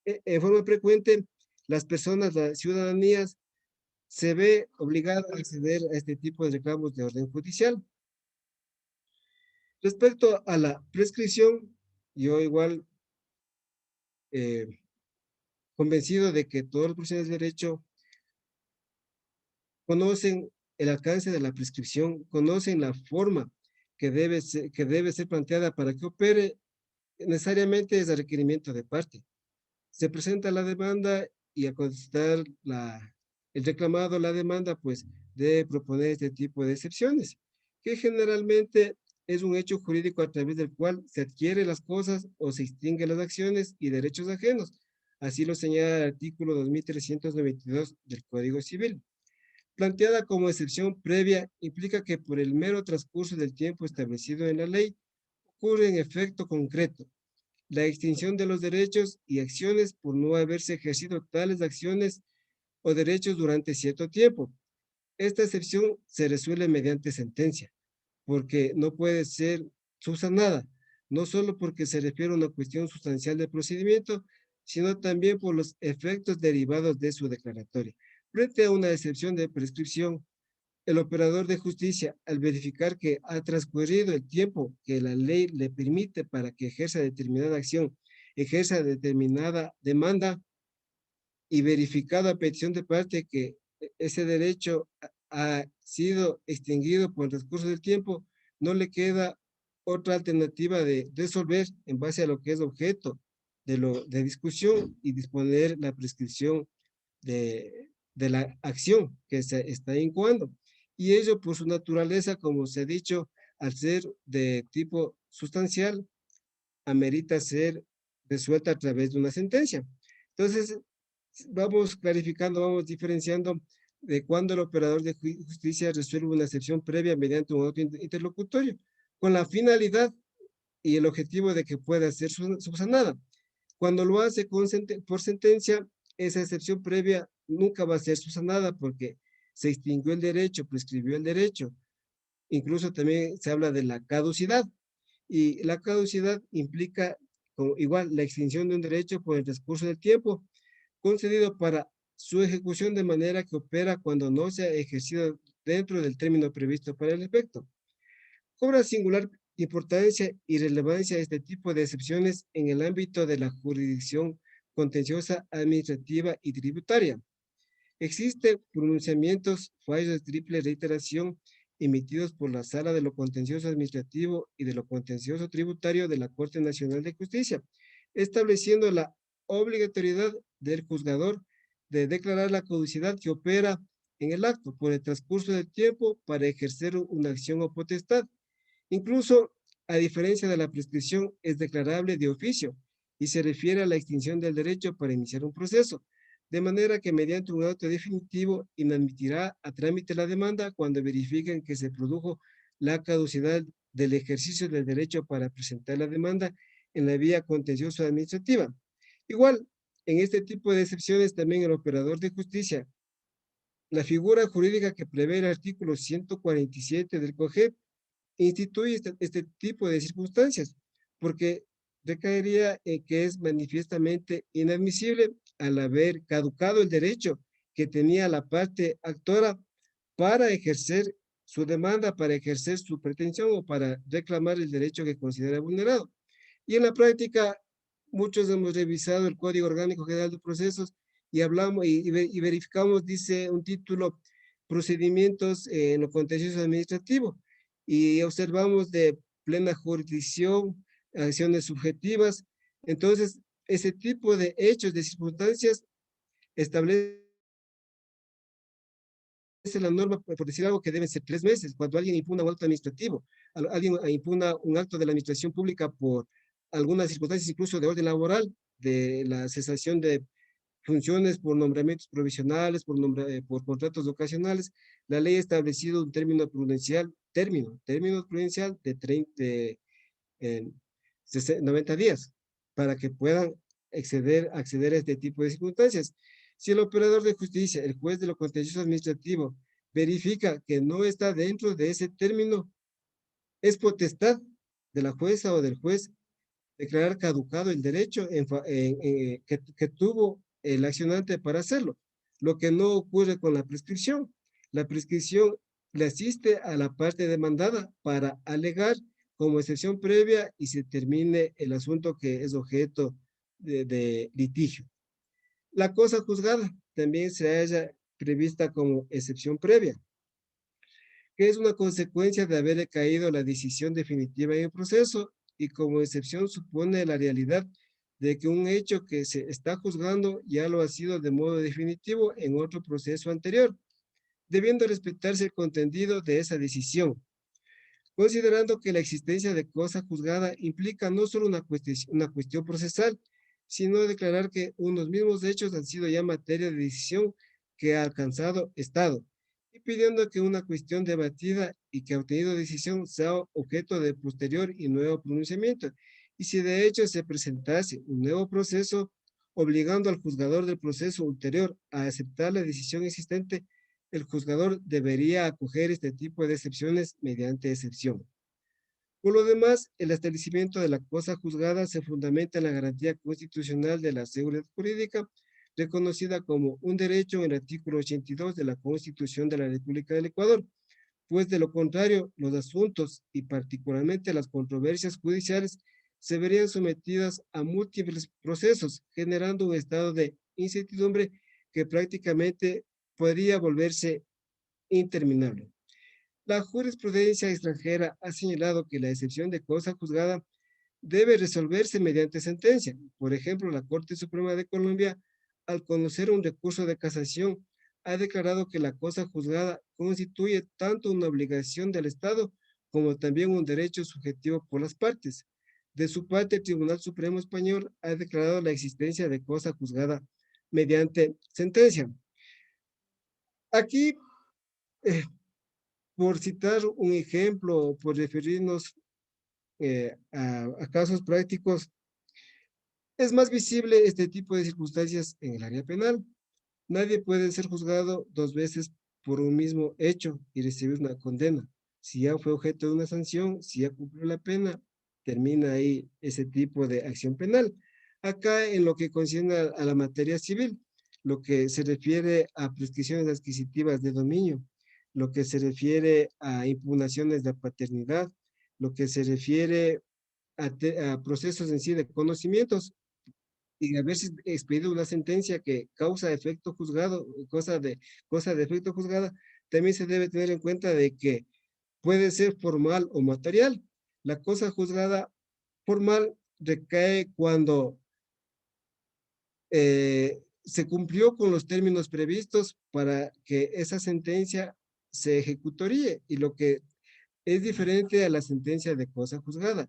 en forma frecuente las personas, las ciudadanías, se ve obligada a acceder a este tipo de reclamos de orden judicial. Respecto a la prescripción, yo igual eh, convencido de que todos los profesionales de derecho conocen el alcance de la prescripción, conocen la forma que debe ser planteada para que opere, necesariamente es a requerimiento de parte. Se presenta la demanda y a contestar el reclamado la demanda, pues debe proponer este tipo de excepciones, que generalmente es un hecho jurídico a través del cual se adquiere las cosas o se extinguen las acciones y derechos ajenos. Así lo señala el artículo 2392 del Código Civil. Planteada como excepción previa, implica que por el mero transcurso del tiempo establecido en la ley, ocurre en efecto concreto la extinción de los derechos y acciones por no haberse ejercido tales acciones o derechos durante cierto tiempo. Esta excepción se resuelve mediante sentencia. porque no puede ser subsanada, no solo porque se refiere a una cuestión sustancial del procedimiento, sino también por los efectos derivados de su declaratoria. Frente a una excepción de prescripción, el operador de justicia, al verificar que ha transcurrido el tiempo que la ley le permite para que ejerza determinada acción, ejerza determinada demanda, y verificado a petición de parte que ese derecho ha sido extinguido por el transcurso del tiempo, no le queda otra alternativa de resolver en base a lo que es objeto de discusión y disponer la prescripción de la acción que se está incoando. Y ello por su naturaleza, como se ha dicho, al ser de tipo sustancial, amerita ser resuelta a través de una sentencia. Entonces, vamos clarificando, vamos diferenciando de cuando el operador de justicia resuelve una excepción previa mediante un auto interlocutorio, con la finalidad y el objetivo de que pueda ser subsanada. Cuando lo hace por sentencia, esa excepción previa nunca va a ser subsanada porque se extinguió el derecho, prescribió el derecho. Incluso también se habla de la caducidad. Y la caducidad implica igual la extinción de un derecho por el transcurso del tiempo concedido para su ejecución de manera que opera cuando no se ha ejercido dentro del término previsto para el efecto. Cobra singular importancia y relevancia este tipo de excepciones en el ámbito de la jurisdicción contenciosa administrativa y tributaria. Existen pronunciamientos, fallos de triple reiteración emitidos por la Sala de lo Contencioso Administrativo y de lo Contencioso Tributario de la Corte Nacional de Justicia, estableciendo la obligatoriedad del juzgador de declarar la caducidad que opera en el acto por el transcurso del tiempo para ejercer una acción o potestad. Incluso, a diferencia de la prescripción, es declarable de oficio y se refiere a la extinción del derecho para iniciar un proceso, de manera que mediante un auto definitivo inadmitirá a trámite la demanda cuando verifiquen que se produjo la caducidad del ejercicio del derecho para presentar la demanda en la vía contencioso administrativa. Igual, en este tipo de excepciones también el operador de justicia, la figura jurídica que prevé el artículo 147 del COGEP, instituye este tipo de circunstancias, porque recaería en que es manifiestamente inadmisible al haber caducado el derecho que tenía la parte actora para ejercer su demanda, para ejercer su pretensión o para reclamar el derecho que considera vulnerado. Y en la práctica, muchos hemos revisado el Código Orgánico General de Procesos y hablamos y verificamos, dice un título, procedimientos en lo contencioso administrativo, y observamos de plena jurisdicción, acciones subjetivas. Entonces, ese tipo de hechos, de circunstancias, establece la norma, por decir algo, que deben ser 3 meses. Cuando alguien impugna un acto administrativo, alguien impugna un acto de la administración pública por algunas circunstancias, incluso de orden laboral, de la cesación de funciones por nombramientos provisionales, por contratos ocasionales, la ley ha establecido un término prudencial de 90 días para que puedan acceder a este tipo de circunstancias. Si el operador de justicia, el juez de lo contencioso administrativo, verifica que no está dentro de ese término, es potestad de la jueza o del juez declarar caducado el derecho que tuvo el accionante para hacerlo, lo que no ocurre con la prescripción. La prescripción le asiste a la parte demandada para alegar como excepción previa y se termine el asunto que es objeto de litigio. La cosa juzgada también se halla prevista como excepción previa, que es una consecuencia de haber caído la decisión definitiva en el proceso y como excepción supone la realidad de que un hecho que se está juzgando ya lo ha sido de modo definitivo en otro proceso anterior, debiendo respetarse el contenido de esa decisión, considerando que la existencia de cosa juzgada implica no solo una cuestión procesal, sino declarar que unos mismos hechos han sido ya materia de decisión que ha alcanzado Estado, y pidiendo que una cuestión debatida y que ha obtenido decisión sea objeto de posterior y nuevo pronunciamiento. Y si de hecho se presentase un nuevo proceso, obligando al juzgador del proceso ulterior a aceptar la decisión existente, el juzgador debería acoger este tipo de excepciones mediante excepción. Por lo demás, el establecimiento de la cosa juzgada se fundamenta en la garantía constitucional de la seguridad jurídica, reconocida como un derecho en el artículo 82 de la Constitución de la República del Ecuador, pues de lo contrario, los asuntos y particularmente las controversias judiciales se verían sometidas a múltiples procesos, generando un estado de incertidumbre que prácticamente podría volverse interminable. La jurisprudencia extranjera ha señalado que la excepción de cosa juzgada debe resolverse mediante sentencia. Por ejemplo, la Corte Suprema de Colombia, al conocer un recurso de casación, ha declarado que la cosa juzgada constituye tanto una obligación del Estado como también un derecho subjetivo por las partes. De su parte, el Tribunal Supremo Español ha declarado la existencia de cosa juzgada mediante sentencia. Aquí, eh, por citar un ejemplo, por referirnos a casos prácticos, es más visible este tipo de circunstancias en el área penal. Nadie puede ser juzgado dos veces por un mismo hecho y recibir una condena. Si ya fue objeto de una sanción, si ya cumplió la pena, termina ahí ese tipo de acción penal. Acá en lo que concierne a la materia civil, lo que se refiere a prescripciones adquisitivas de dominio, lo que se refiere a impugnaciones de paternidad, lo que se refiere a procesos en sí de conocimientos, y haberse expedido una sentencia que causa efecto juzgado, cosa de efecto juzgada, también se debe tener en cuenta de que puede ser formal o material. La cosa juzgada formal recae cuando se cumplió con los términos previstos para que esa sentencia se ejecutoríe, y lo que es diferente a la sentencia de cosa juzgada.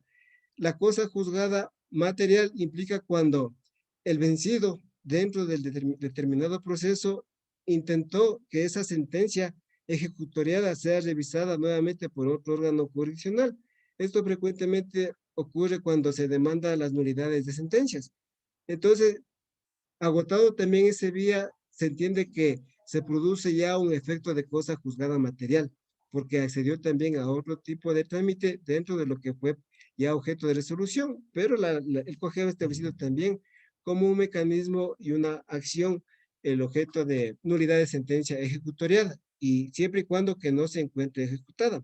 La cosa juzgada material implica cuando el vencido dentro del determinado proceso intentó que esa sentencia ejecutoriada sea revisada nuevamente por otro órgano jurisdiccional. Esto frecuentemente ocurre cuando se demanda las nulidades de sentencias. Entonces, agotado también ese vía, se entiende que se produce ya un efecto de cosa juzgada material, porque accedió también a otro tipo de trámite dentro de lo que fue ya objeto de resolución, pero el COGEO ha establecido también como un mecanismo y una acción el objeto de nulidad de sentencia ejecutoriada, y siempre y cuando que no se encuentre ejecutada.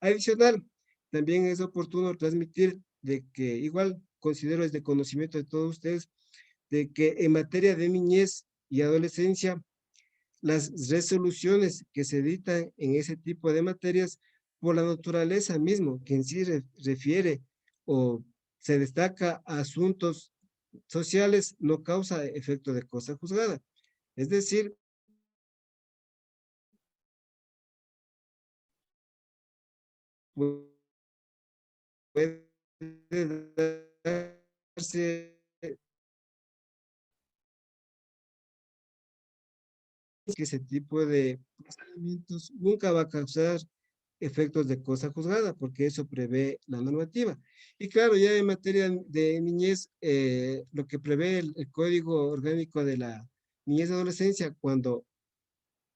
Adicional, también es oportuno transmitir de que igual considero es de conocimiento de todos ustedes de que en materia de niñez y adolescencia, las resoluciones que se dictan en ese tipo de materias, por la naturaleza mismo, que en sí refiere o se destaca a asuntos sociales, no causa efecto de cosa juzgada. Es decir, puede darse que ese tipo de procedimientos nunca va a causar efectos de cosa juzgada, porque eso prevé la normativa. Y claro, ya en materia de niñez, lo que prevé el Código Orgánico de la Niñez y Adolescencia, cuando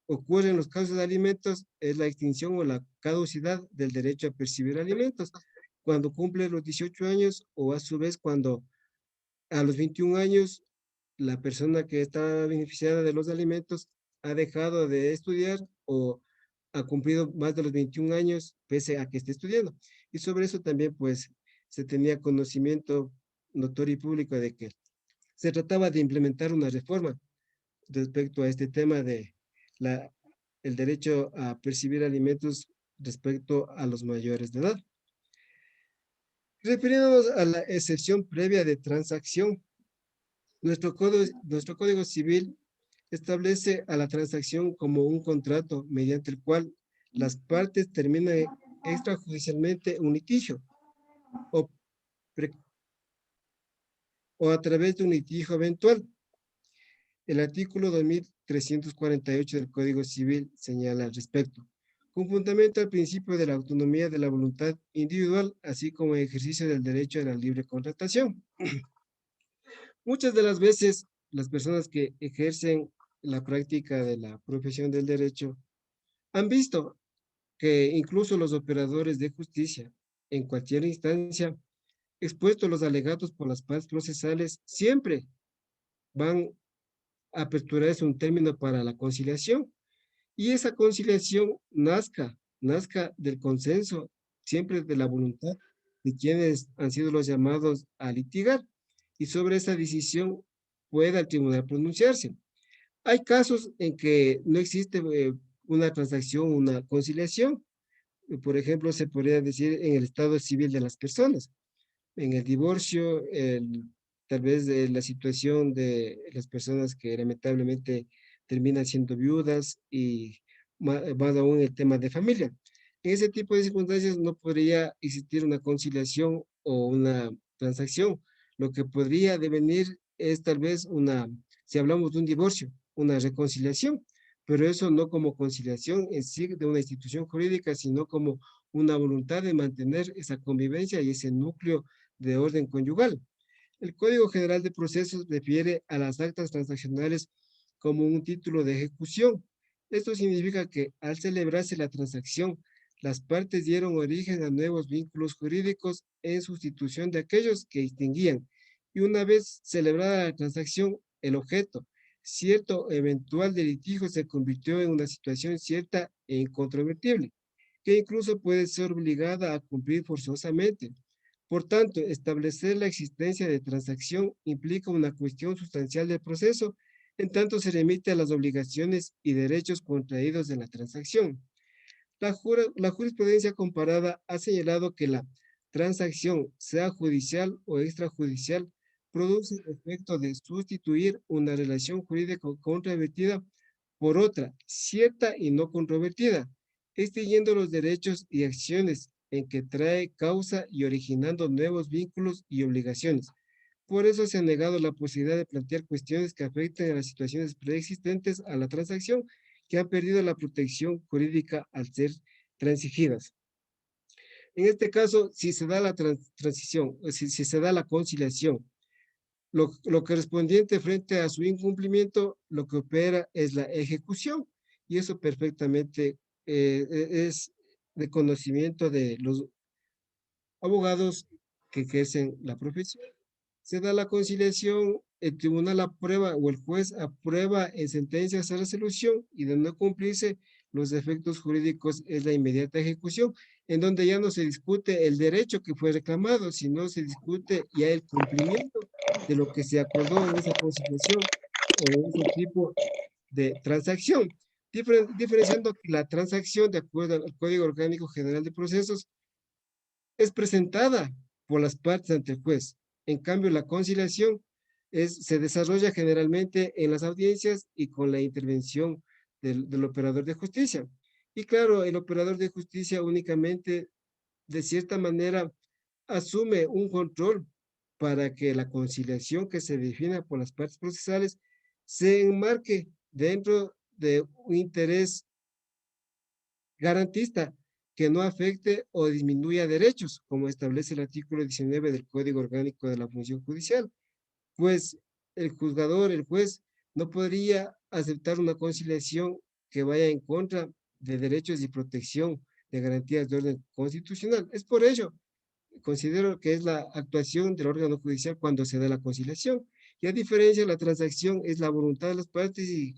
ocurren los casos de alimentos, es la extinción o la caducidad del derecho a percibir alimentos, cuando cumple los 18 años, o a su vez cuando a los 21 años la persona que está beneficiada de los alimentos ha dejado de estudiar o ha cumplido más de los 21 años pese a que esté estudiando. Y sobre eso también pues se tenía conocimiento notorio y público de que se trataba de implementar una reforma respecto a este tema de la, el derecho a percibir alimentos respecto a los mayores de edad. Refiriéndonos a la excepción previa de transacción, nuestro código civil establece a la transacción como un contrato mediante el cual las partes terminan extrajudicialmente un litigio o, o a través de un litigio eventual. El artículo 2348 del Código Civil señala al respecto, con fundamento al principio de la autonomía de la voluntad individual, así como el ejercicio del derecho a la libre contratación. Muchas de las veces, las personas que ejercen la práctica de la profesión del derecho Han visto que incluso los operadores de justicia, en cualquier instancia, expuestos los alegatos por las partes procesales, siempre van a aperturarse un término para la conciliación. Y esa conciliación nazca del consenso, siempre de la voluntad de quienes han sido los llamados a litigar. Y sobre esa decisión pueda el tribunal pronunciarse. Hay casos en que no existe una transacción, una conciliación. Por ejemplo, se podría decir en el estado civil de las personas, en el divorcio, tal vez de la situación de las personas que lamentablemente terminan siendo viudas y más aún el tema de familia. En ese tipo de circunstancias no podría existir una conciliación o una transacción. Lo que podría devenir es tal vez si hablamos de un divorcio, una reconciliación, pero eso no como conciliación en sí de una institución jurídica, sino como una voluntad de mantener esa convivencia y ese núcleo de orden conyugal. El Código General de Procesos refiere a las actas transaccionales como un título de ejecución. Esto significa que al celebrarse la transacción, las partes dieron origen a nuevos vínculos jurídicos en sustitución de aquellos que distinguían. Y una vez celebrada la transacción, el objeto, cierto eventual de litigio se convirtió en una situación cierta e incontrovertible, que incluso puede ser obligada a cumplir forzosamente. Por tanto, establecer la existencia de transacción implica una cuestión sustancial del proceso, en tanto se remite a las obligaciones y derechos contraídos en la transacción. La jurisprudencia comparada ha señalado que la transacción, sea judicial o extrajudicial, produce el efecto de sustituir una relación jurídica controvertida por otra, cierta y no controvertida, extinguiendo los derechos y acciones en que trae causa y originando nuevos vínculos y obligaciones. Por eso se ha negado la posibilidad de plantear cuestiones que afecten a las situaciones preexistentes a la transacción que han perdido la protección jurídica al ser transigidas. En este caso, si se da la transición, si se da la conciliación, lo correspondiente frente a su incumplimiento, lo que opera es la ejecución, y eso perfectamente es de conocimiento de los abogados que ejercen la profesión. Se da la conciliación, el tribunal aprueba o el juez aprueba en sentencia esa resolución y de no cumplirse los efectos jurídicos es la inmediata ejecución, en donde ya no se discute el derecho que fue reclamado, sino se discute ya el cumplimiento de lo que se acordó en esa conciliación o en ese tipo de transacción, diferenciando que la transacción, de acuerdo al Código Orgánico General de Procesos, es presentada por las partes ante el juez. En cambio, la conciliación se desarrolla generalmente en las audiencias y con la intervención del operador de justicia. Y claro, el operador de justicia únicamente, de cierta manera, asume un control para que la conciliación que se defina por las partes procesales se enmarque dentro de un interés garantista que no afecte o disminuya derechos, como establece el artículo 19 del Código Orgánico de la Función Judicial, pues el juzgador, el juez, no podría aceptar una conciliación que vaya en contra de derechos y protección de garantías de orden constitucional. Es por ello, considero que es la actuación del órgano judicial cuando se da la conciliación. Y a diferencia, la transacción es la voluntad de las partes y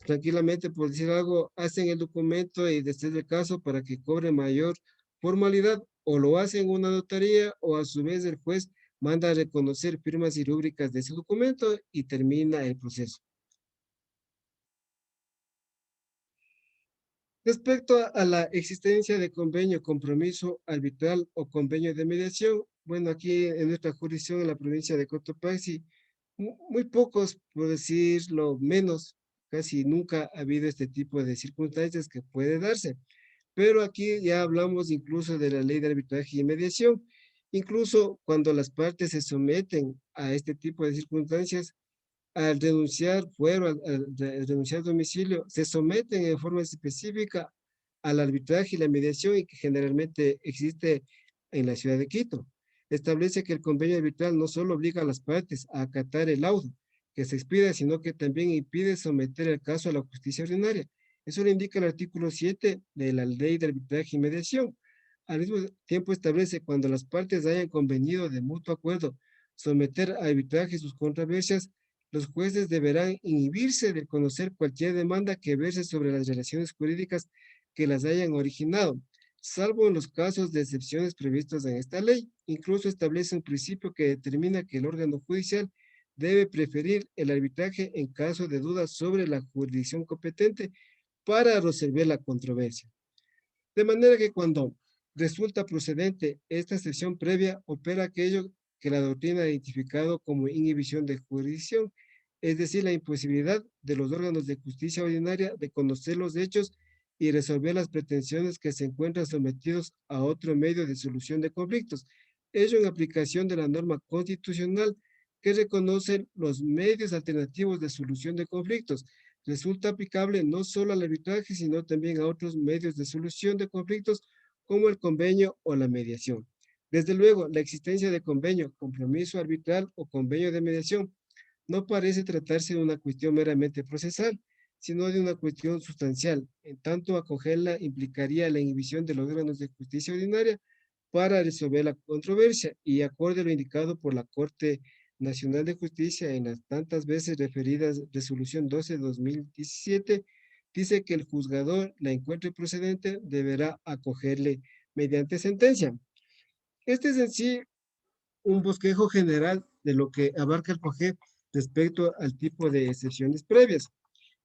tranquilamente, por decir algo, hacen el documento y desde el caso para que cobre mayor formalidad, o lo hacen en una notaría o a su vez el juez manda a reconocer firmas y rúbricas de ese documento y termina el proceso. Respecto a la existencia de convenio, compromiso arbitral o convenio de mediación, bueno, aquí en nuestra jurisdicción en la provincia de Cotopaxi, muy pocos, por decirlo menos, casi nunca ha habido este tipo de circunstancias que puede darse. Pero aquí ya hablamos incluso de la ley de arbitraje y mediación. Incluso cuando las partes se someten a este tipo de circunstancias, al renunciar fuero, al renunciar domicilio, se someten en forma específica al arbitraje y la mediación y que generalmente existe en la ciudad de Quito. Establece que el convenio arbitral no solo obliga a las partes a acatar el laudo que se expida, sino que también impide someter el caso a la justicia ordinaria. Eso lo indica el artículo 7 de la Ley de Arbitraje y Mediación. Al mismo tiempo establece cuando las partes hayan convenido de mutuo acuerdo someter a arbitraje sus controversias, los jueces deberán inhibirse de conocer cualquier demanda que verse sobre las relaciones jurídicas que las hayan originado, salvo en los casos de excepciones previstos en esta ley. Incluso establece un principio que determina que el órgano judicial debe preferir el arbitraje en caso de dudas sobre la jurisdicción competente para resolver la controversia. De manera que cuando resulta procedente esta excepción previa, opera aquello que la doctrina ha identificado como inhibición de jurisdicción, es decir, la imposibilidad de los órganos de justicia ordinaria de conocer los hechos y resolver las pretensiones que se encuentran sometidos a otro medio de solución de conflictos. Ello en aplicación de la norma constitucional que reconoce los medios alternativos de solución de conflictos. Resulta aplicable no solo al arbitraje, sino también a otros medios de solución de conflictos como el convenio o la mediación. Desde luego, la existencia de convenio, compromiso arbitral o convenio de mediación no parece tratarse de una cuestión meramente procesal, sino de una cuestión sustancial. En tanto, acogerla implicaría la inhibición de los órganos de justicia ordinaria para resolver la controversia y acorde a lo indicado por la Corte Nacional de Justicia en las tantas veces referidas resolución 12/2017, dice que el juzgador la encuentre procedente deberá acogerle mediante sentencia. Este es en sí un bosquejo general de lo que abarca el COGEP respecto al tipo de excepciones previas.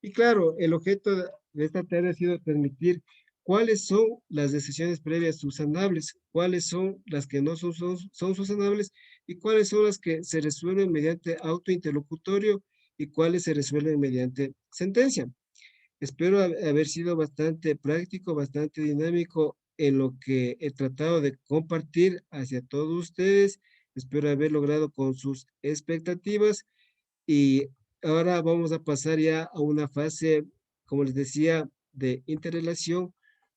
Y claro, el objeto de esta tarea ha sido permitir cuáles son las decisiones previas subsanables, cuáles son las que no son subsanables y cuáles son las que se resuelven mediante autointerlocutorio y cuáles se resuelven mediante sentencia. Espero haber sido bastante práctico, bastante dinámico en lo que he tratado de compartir hacia todos ustedes. Espero haber logrado con sus expectativas y ahora vamos a pasar ya a una fase, como les decía, de interrelación,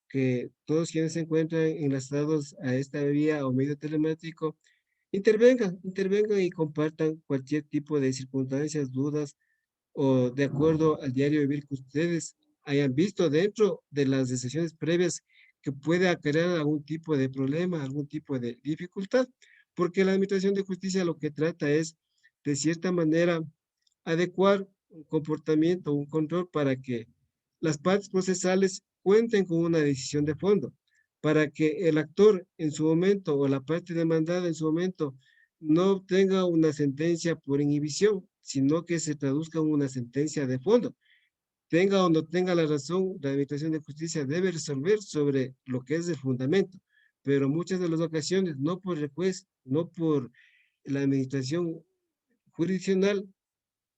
que todos quienes se encuentran enlazados a esta vía o medio telemático, intervengan y compartan cualquier tipo de circunstancias, dudas o de acuerdo al diario vivir que ustedes hayan visto dentro de las decisiones previas que puede acarrear algún tipo de problema, algún tipo de dificultad, porque la Administración de Justicia lo que trata es, de cierta manera, adecuar un comportamiento, un control para que las partes procesales cuenten con una decisión de fondo, para que el actor en su momento o la parte demandada en su momento no obtenga una sentencia por inhibición, sino que se traduzca en una sentencia de fondo. Tenga o no tenga la razón, la Administración de Justicia debe resolver sobre lo que es el fundamento, pero muchas de las ocasiones, no por el juez, no por la Administración jurisdiccional,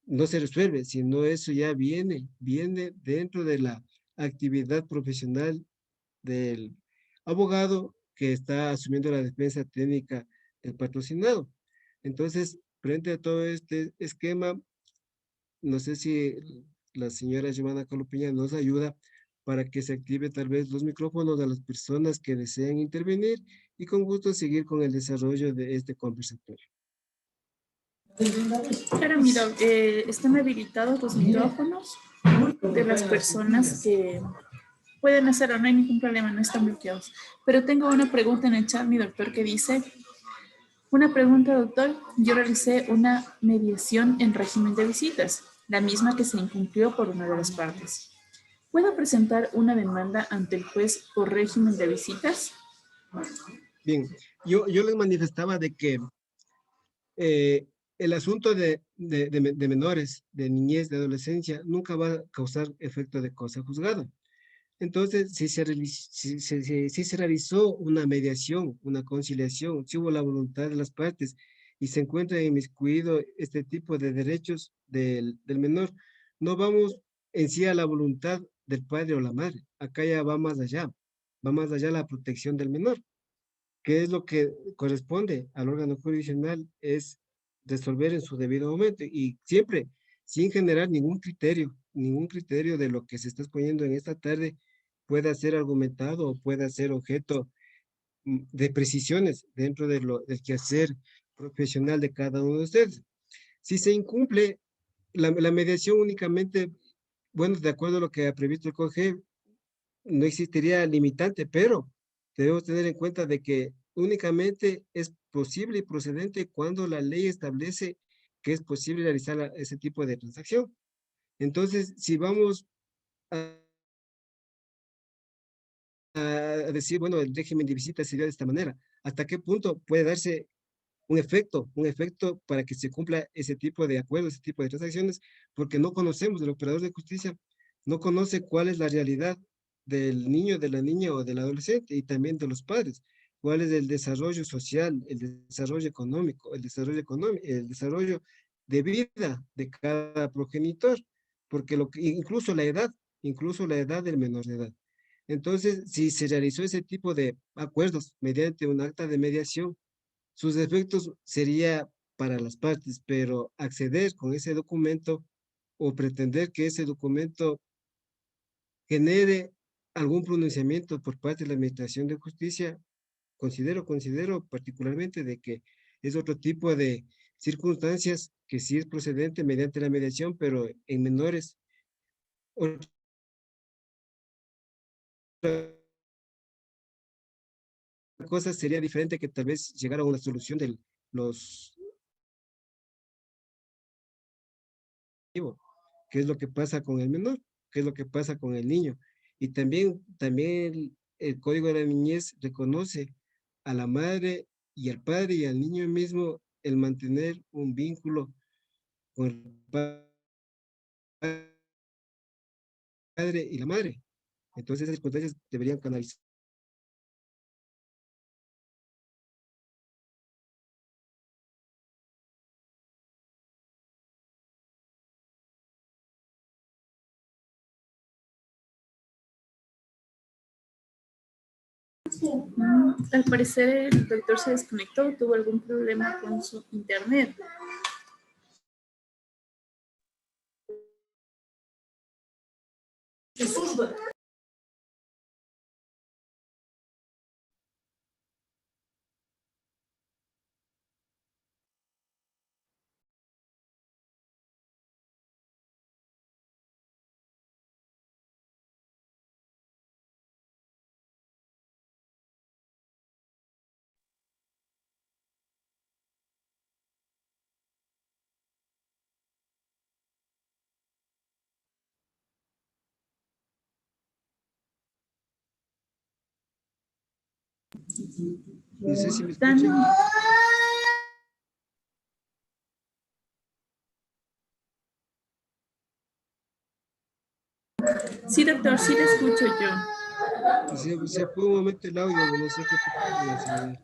no se resuelve, sino eso ya viene dentro de la actividad profesional del abogado que está asumiendo la defensa técnica del patrocinado. Entonces, frente a todo este esquema, no sé si la señora Giovanna Colopiña nos ayuda para que se active tal vez los micrófonos a las personas que desean intervenir y con gusto seguir con el desarrollo de este conversatorio. Claro, mira, están habilitados los micrófonos de las personas que pueden hacerlo, no hay ningún problema, no están bloqueados. Pero tengo una pregunta en el chat, mi doctor, que dice, una pregunta, doctor, yo realicé una mediación en régimen de visitas, la misma que se incumplió por una de las partes. ¿Puedo presentar una demanda ante el juez por régimen de visitas? Bien, yo les manifestaba de que eh, el asunto de menores, de niñez, de adolescencia, nunca va a causar efecto de cosa juzgada. Entonces, si se realizó una mediación, una conciliación, si hubo la voluntad de las partes y se encuentra inmiscuido este tipo de derechos del menor, no vamos en sí a la voluntad del padre o la madre. Acá ya va más allá la protección del menor. ¿Qué es lo que corresponde al órgano jurisdiccional? Es resolver en su debido momento y siempre sin generar ningún criterio de lo que se está exponiendo en esta tarde pueda ser argumentado o pueda ser objeto de precisiones dentro del quehacer profesional de cada uno de ustedes. Si se incumple, la mediación únicamente bueno, de acuerdo a lo que ha previsto el CONGEB, no existiría limitante, pero debemos tener en cuenta de que únicamente es posible y procedente cuando la ley establece que es posible realizar ese tipo de transacción. Entonces, si vamos a, a decir, bueno, el régimen de visita sería de esta manera, ¿hasta qué punto puede darse un efecto para que se cumpla ese tipo de acuerdos, ese tipo de transacciones? Porque no conocemos, el operador de justicia no conoce cuál es la realidad del niño, de la niña o del adolescente y también de los padres. Cuál es el desarrollo social, el desarrollo económico, el desarrollo de vida de cada progenitor, porque incluso la edad del menor de edad. Entonces, si se realizó ese tipo de acuerdos mediante un acta de mediación, sus efectos sería para las partes, pero acceder con ese documento o pretender que ese documento genere algún pronunciamiento por parte de la Administración de Justicia, considero particularmente de que es otro tipo de circunstancias que sí es procedente mediante la mediación, pero en menores. Otra cosa sería diferente que tal vez llegar a una solución de los qué es lo que pasa con el menor, qué es lo que pasa con el niño. Y también el Código de la Niñez reconoce a la madre y al padre y al niño mismo el mantener un vínculo con el padre y la madre. Entonces esas circunstancias deberían canalizar. Al parecer el doctor se desconectó, tuvo algún problema con su internet. No sé si me Dan- escuchan. Sí, doctor, sí le escucho yo. Se fue un momento el audio, no sé qué pasó con la señal.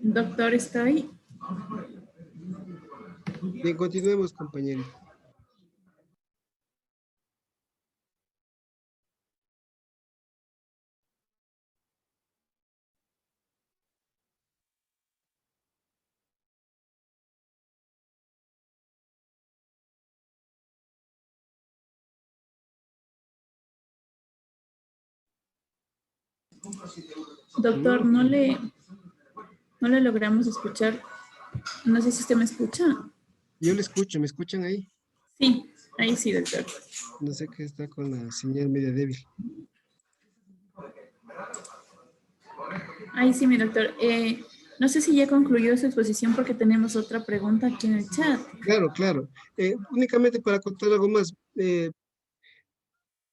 Doctor, ¿está ahí? Bien, continuemos, compañerito. Doctor, No, no le logramos escuchar. No sé si usted me escucha. yo le escucho, ¿me escuchan ahí? Sí, ahí sí, doctor. No sé qué está con la señal media débil. Ahí sí, mi doctor. No sé si ya concluyó su exposición porque tenemos otra pregunta aquí en el chat. Claro, claro. Únicamente para contar algo más,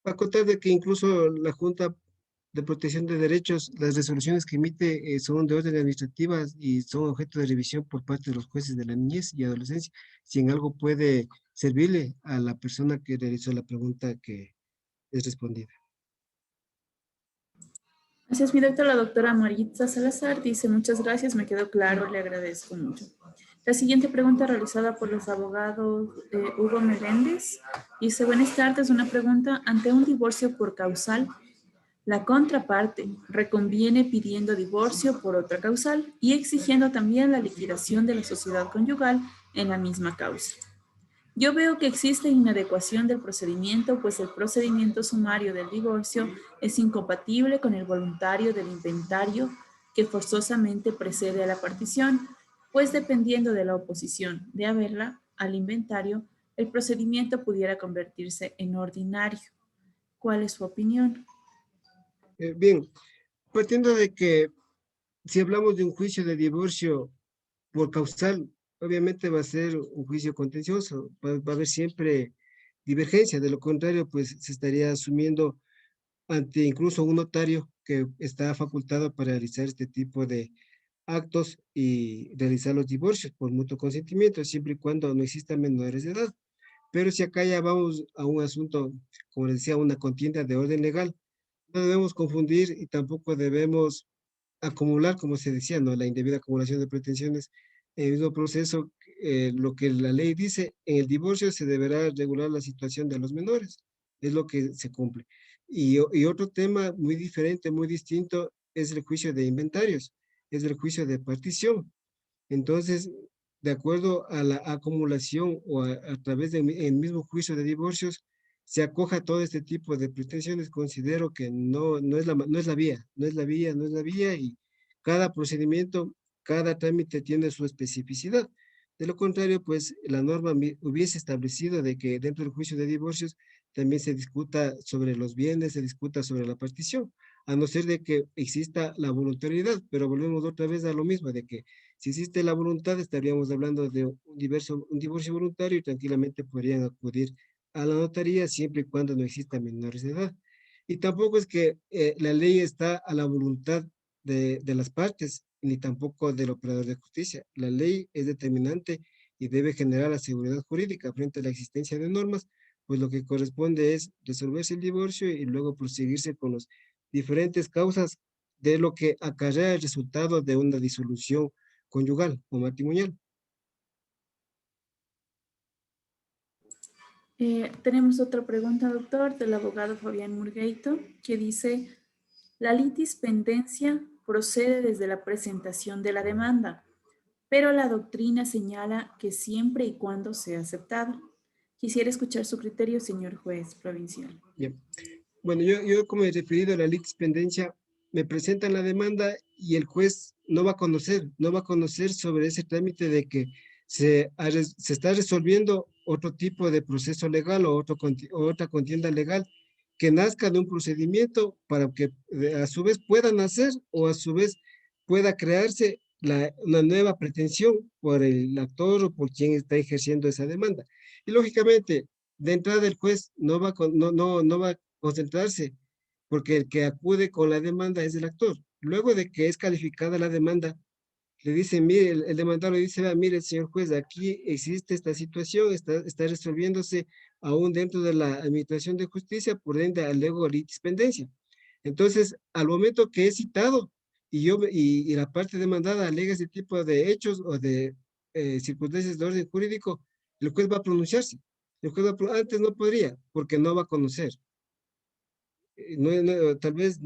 para contar de que incluso la Junta de Protección de Derechos, las resoluciones que emite son de orden administrativas y son objeto de revisión por parte de los jueces de la niñez y adolescencia. Si en algo puede servirle a la persona que realizó la pregunta que es respondida. Así es, mi doctor, la doctora Maritza Salazar dice, muchas gracias, me quedó claro, le agradezco mucho. La siguiente pregunta realizada por los abogados Hugo Meléndez dice, buenas tardes, una pregunta, ante un divorcio por causal, la contraparte reconviene pidiendo divorcio por otra causal y exigiendo también la liquidación de la sociedad conyugal en la misma causa. Yo veo que existe inadecuación del procedimiento, pues el procedimiento sumario del divorcio es incompatible con el voluntario del inventario que forzosamente precede a la partición, pues dependiendo de la oposición de haberla al inventario, el procedimiento pudiera convertirse en ordinario. ¿Cuál es su opinión? Bien, partiendo de que si hablamos de un juicio de divorcio por causal, obviamente va a ser un juicio contencioso, va a haber siempre divergencia, de lo contrario, pues se estaría asumiendo ante incluso un notario que está facultado para realizar este tipo de actos y realizar los divorcios por mutuo consentimiento, siempre y cuando no existan menores de edad. Pero si acá ya vamos a un asunto, como les decía, una contienda de orden legal, no debemos confundir y tampoco debemos acumular, como se decía, ¿no? La indebida acumulación de pretensiones en el mismo proceso, lo que la ley dice, en el divorcio se deberá regular la situación de los menores, es lo que se cumple. Y otro tema muy diferente, muy distinto, es el juicio de inventarios, es el juicio de partición. Entonces, de acuerdo a la acumulación o a través del el mismo juicio de divorcios, se acoja todo este tipo de pretensiones, considero que no es no es la vía, no es la vía y cada procedimiento, cada trámite tiene su especificidad. De lo contrario, pues la norma hubiese establecido de que dentro del juicio de divorcios también se discuta sobre los bienes, se discuta sobre la partición, a no ser de que exista la voluntariedad, pero volvemos otra vez a lo mismo, de que si existe la voluntad, estaríamos hablando de un divorcio voluntario y tranquilamente podrían acudir a la notaría siempre y cuando no exista menores de edad. Y tampoco es que la ley está a la voluntad de las partes, ni tampoco del operador de justicia. La ley es determinante y debe generar la seguridad jurídica frente a la existencia de normas, pues lo que corresponde es resolverse el divorcio y luego proseguirse con las diferentes causas de lo que acarrea el resultado de una disolución conyugal o matrimonial. Tenemos otra pregunta, doctor, del abogado Fabián Murgueito, que dice, la litispendencia procede desde la presentación de la demanda, pero la doctrina señala que siempre y cuando sea aceptada. Quisiera escuchar su criterio, señor juez provincial. Bien. Bueno, yo como he referido a la litipendencia, me presentan la demanda y el juez no va a conocer sobre ese trámite de que se está resolviendo otro tipo de proceso legal o, o otra contienda legal que nazca de un procedimiento para que a su vez pueda nacer o a su vez pueda crearse una nueva pretensión por el actor o por quien está ejerciendo esa demanda. Y lógicamente, de entrada el juez no va a concentrarse, porque el que acude con la demanda es el actor. Luego de que es calificada la demanda, le dice, mire, el demandado le dice, mire, señor juez, aquí existe esta situación, está resolviéndose aún dentro de la administración de justicia, por ende, alego litispendencia. Entonces, al momento que es citado y la parte demandada alega ese tipo de hechos o de circunstancias de orden jurídico, el juez va a pronunciarse. Antes no podría, porque no va a conocer. Tal vez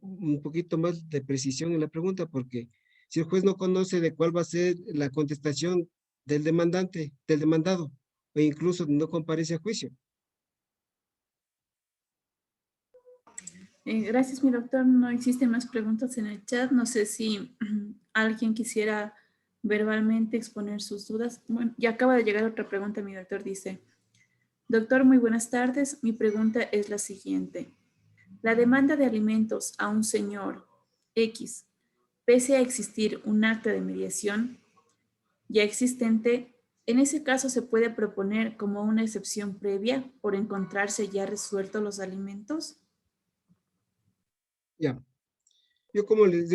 un poquito más de precisión en la pregunta, porque si el juez no conoce de cuál va a ser la contestación del demandante, del demandado, o incluso no comparece a juicio. Gracias, mi doctor. No existen más preguntas en el chat. No sé si alguien quisiera verbalmente exponer sus dudas. Bueno, ya acaba de llegar otra pregunta, mi doctor dice, doctor, muy buenas tardes. Mi pregunta es la siguiente. La demanda de alimentos a un señor X, pese a existir un acta de mediación ya existente, en ese caso se puede proponer como una excepción previa por encontrarse ya resueltos los alimentos. Ya, yo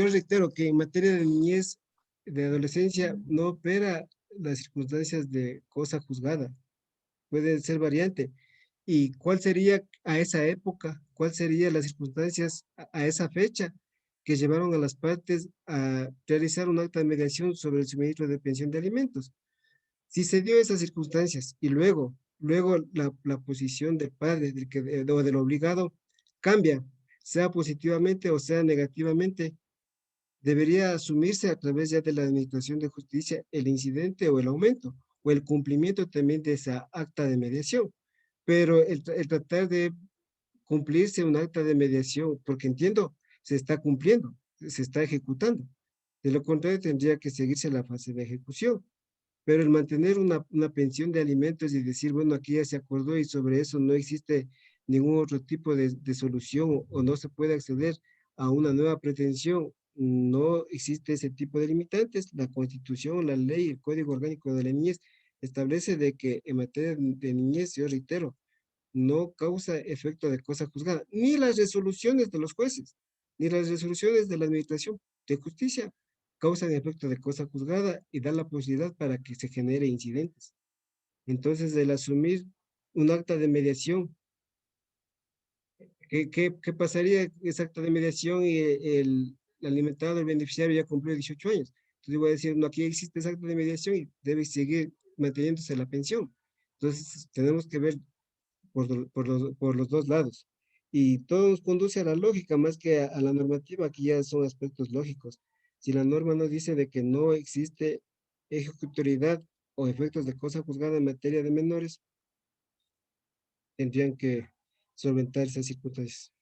reitero que en materia de niñez, de adolescencia, no opera las circunstancias de cosa juzgada, puede ser variante. ¿Y cuál sería a esa época? ¿Cuál serían las circunstancias a esa fecha que llevaron a las partes a realizar un acta de mediación sobre el suministro de pensión de alimentos? Si se dio esas circunstancias y luego la posición del padre o del obligado cambia, sea positivamente o sea negativamente, debería asumirse a través ya de la Administración de Justicia el incidente o el aumento o el cumplimiento también de esa acta de mediación. Pero el tratar de cumplirse un acta de mediación, porque entiendo, se está cumpliendo, se está ejecutando. De lo contrario, tendría que seguirse la fase de ejecución. Pero el mantener una pensión de alimentos y decir, bueno, aquí ya se acordó y sobre eso no existe ningún otro tipo de solución o no se puede acceder a una nueva pretensión, no existe ese tipo de limitantes. La Constitución, la ley, el Código Orgánico de la Niñez establece de que en materia de niñez, yo reitero, no causa efecto de cosa juzgada, ni las resoluciones de los jueces, ni las resoluciones de la Administración de Justicia causan efecto de cosa juzgada y dan la posibilidad para que se genere incidentes. Entonces, el asumir un acta de mediación, ¿qué pasaría ese acta de mediación y el alimentado, el beneficiario ya cumplió 18 años? Entonces voy a decir, no, aquí existe ese acta de mediación y debe seguir manteniéndose la pensión. Entonces, tenemos que ver por los dos lados. Y todo nos conduce a la lógica más que a la normativa, aquí ya son aspectos lógicos. Si la norma nos dice de que no existe ejecutoriedad o efectos de cosa juzgada en materia de menores, tendrían que solventar esas circunstancias.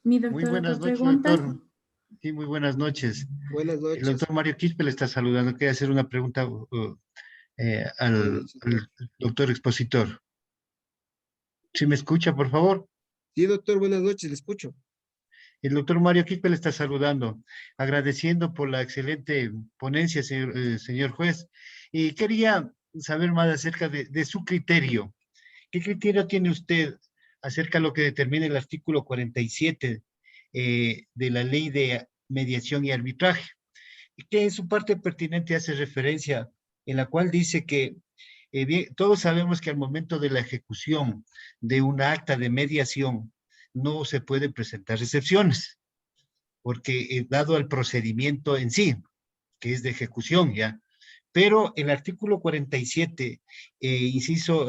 Mi Muy doctor, buenas otra noches, pregunta. doctor. Sí, muy buenas noches. Buenas El noches. doctor Mario Quispe le está saludando. Quería hacer una pregunta Buenas al, noches. al doctor expositor. ¿Sí me escucha, por favor? Sí, doctor, buenas noches, le escucho. El doctor Mario Quispe le está saludando, agradeciendo por la excelente ponencia, señor juez. Y quería saber más acerca de su criterio. ¿Qué criterio tiene usted acerca de lo que determina el artículo 47 de la Ley de Mediación y Arbitraje? Y que en su parte pertinente hace referencia, en la cual dice que bien, todos sabemos que al momento de la ejecución de una acta de mediación no se pueden presentar excepciones, porque dado el procedimiento en sí, que es de ejecución ya, pero el artículo 47, inciso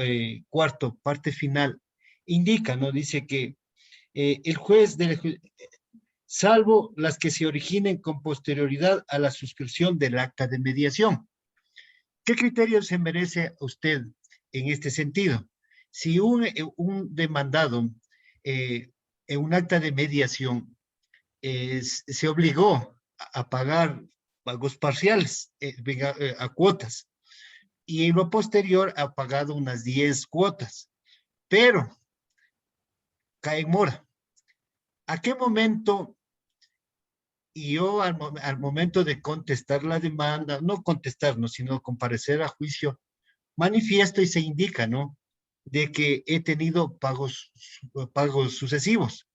cuarto, parte final, indica, ¿no? Dice que el juez, salvo las que se originen con posterioridad a la suscripción del acta de mediación. ¿Qué criterio se merece usted en este sentido? Si un demandado en un acta de mediación se obligó a pagar pagos parciales, a cuotas, y en lo posterior ha pagado unas 10 cuotas, pero cae en mora. ¿A qué momento? Y yo al momento de contestar la demanda, no contestar, ¿no? Sino comparecer a juicio, manifiesto y se indica, ¿no? De que he tenido pagos sucesivos,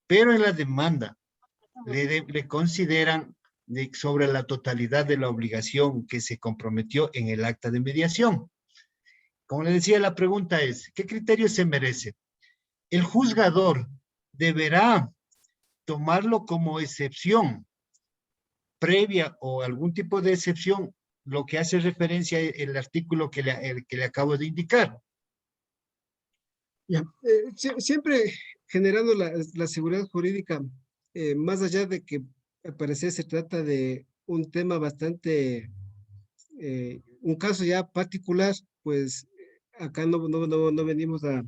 pero en la demanda le consideran sobre la totalidad de la obligación que se comprometió en el acta de mediación. Como le decía, la pregunta es, ¿qué criterio se merece? ¿El juzgador deberá tomarlo como excepción previa o algún tipo de excepción, lo que hace referencia el artículo que le acabo de indicar? Ya, siempre generando la seguridad jurídica, más allá de que al parecer se trata de un tema bastante, un caso ya particular, pues acá no venimos a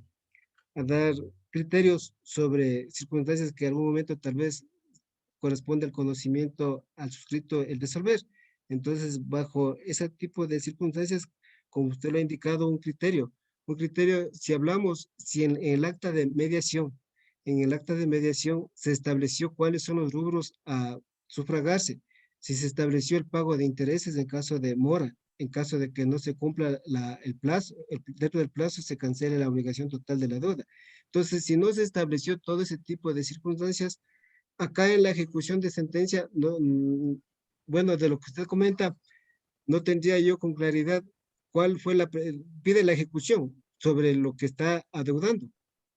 dar criterios sobre circunstancias que en algún momento tal vez corresponde al conocimiento al suscrito el resolver. Entonces, bajo ese tipo de circunstancias, como usted lo ha indicado, un criterio, si hablamos, si en el acta de mediación, en el acta de mediación se estableció cuáles son los rubros a sufragarse, si se estableció el pago de intereses en caso de mora, en caso de que no se cumpla el plazo, dentro del plazo se cancele la obligación total de la deuda. Entonces, si no se estableció todo ese tipo de circunstancias, acá en la ejecución de sentencia, no, bueno, de lo que usted comenta, no tendría yo con claridad cuál fue pide la ejecución sobre lo que está adeudando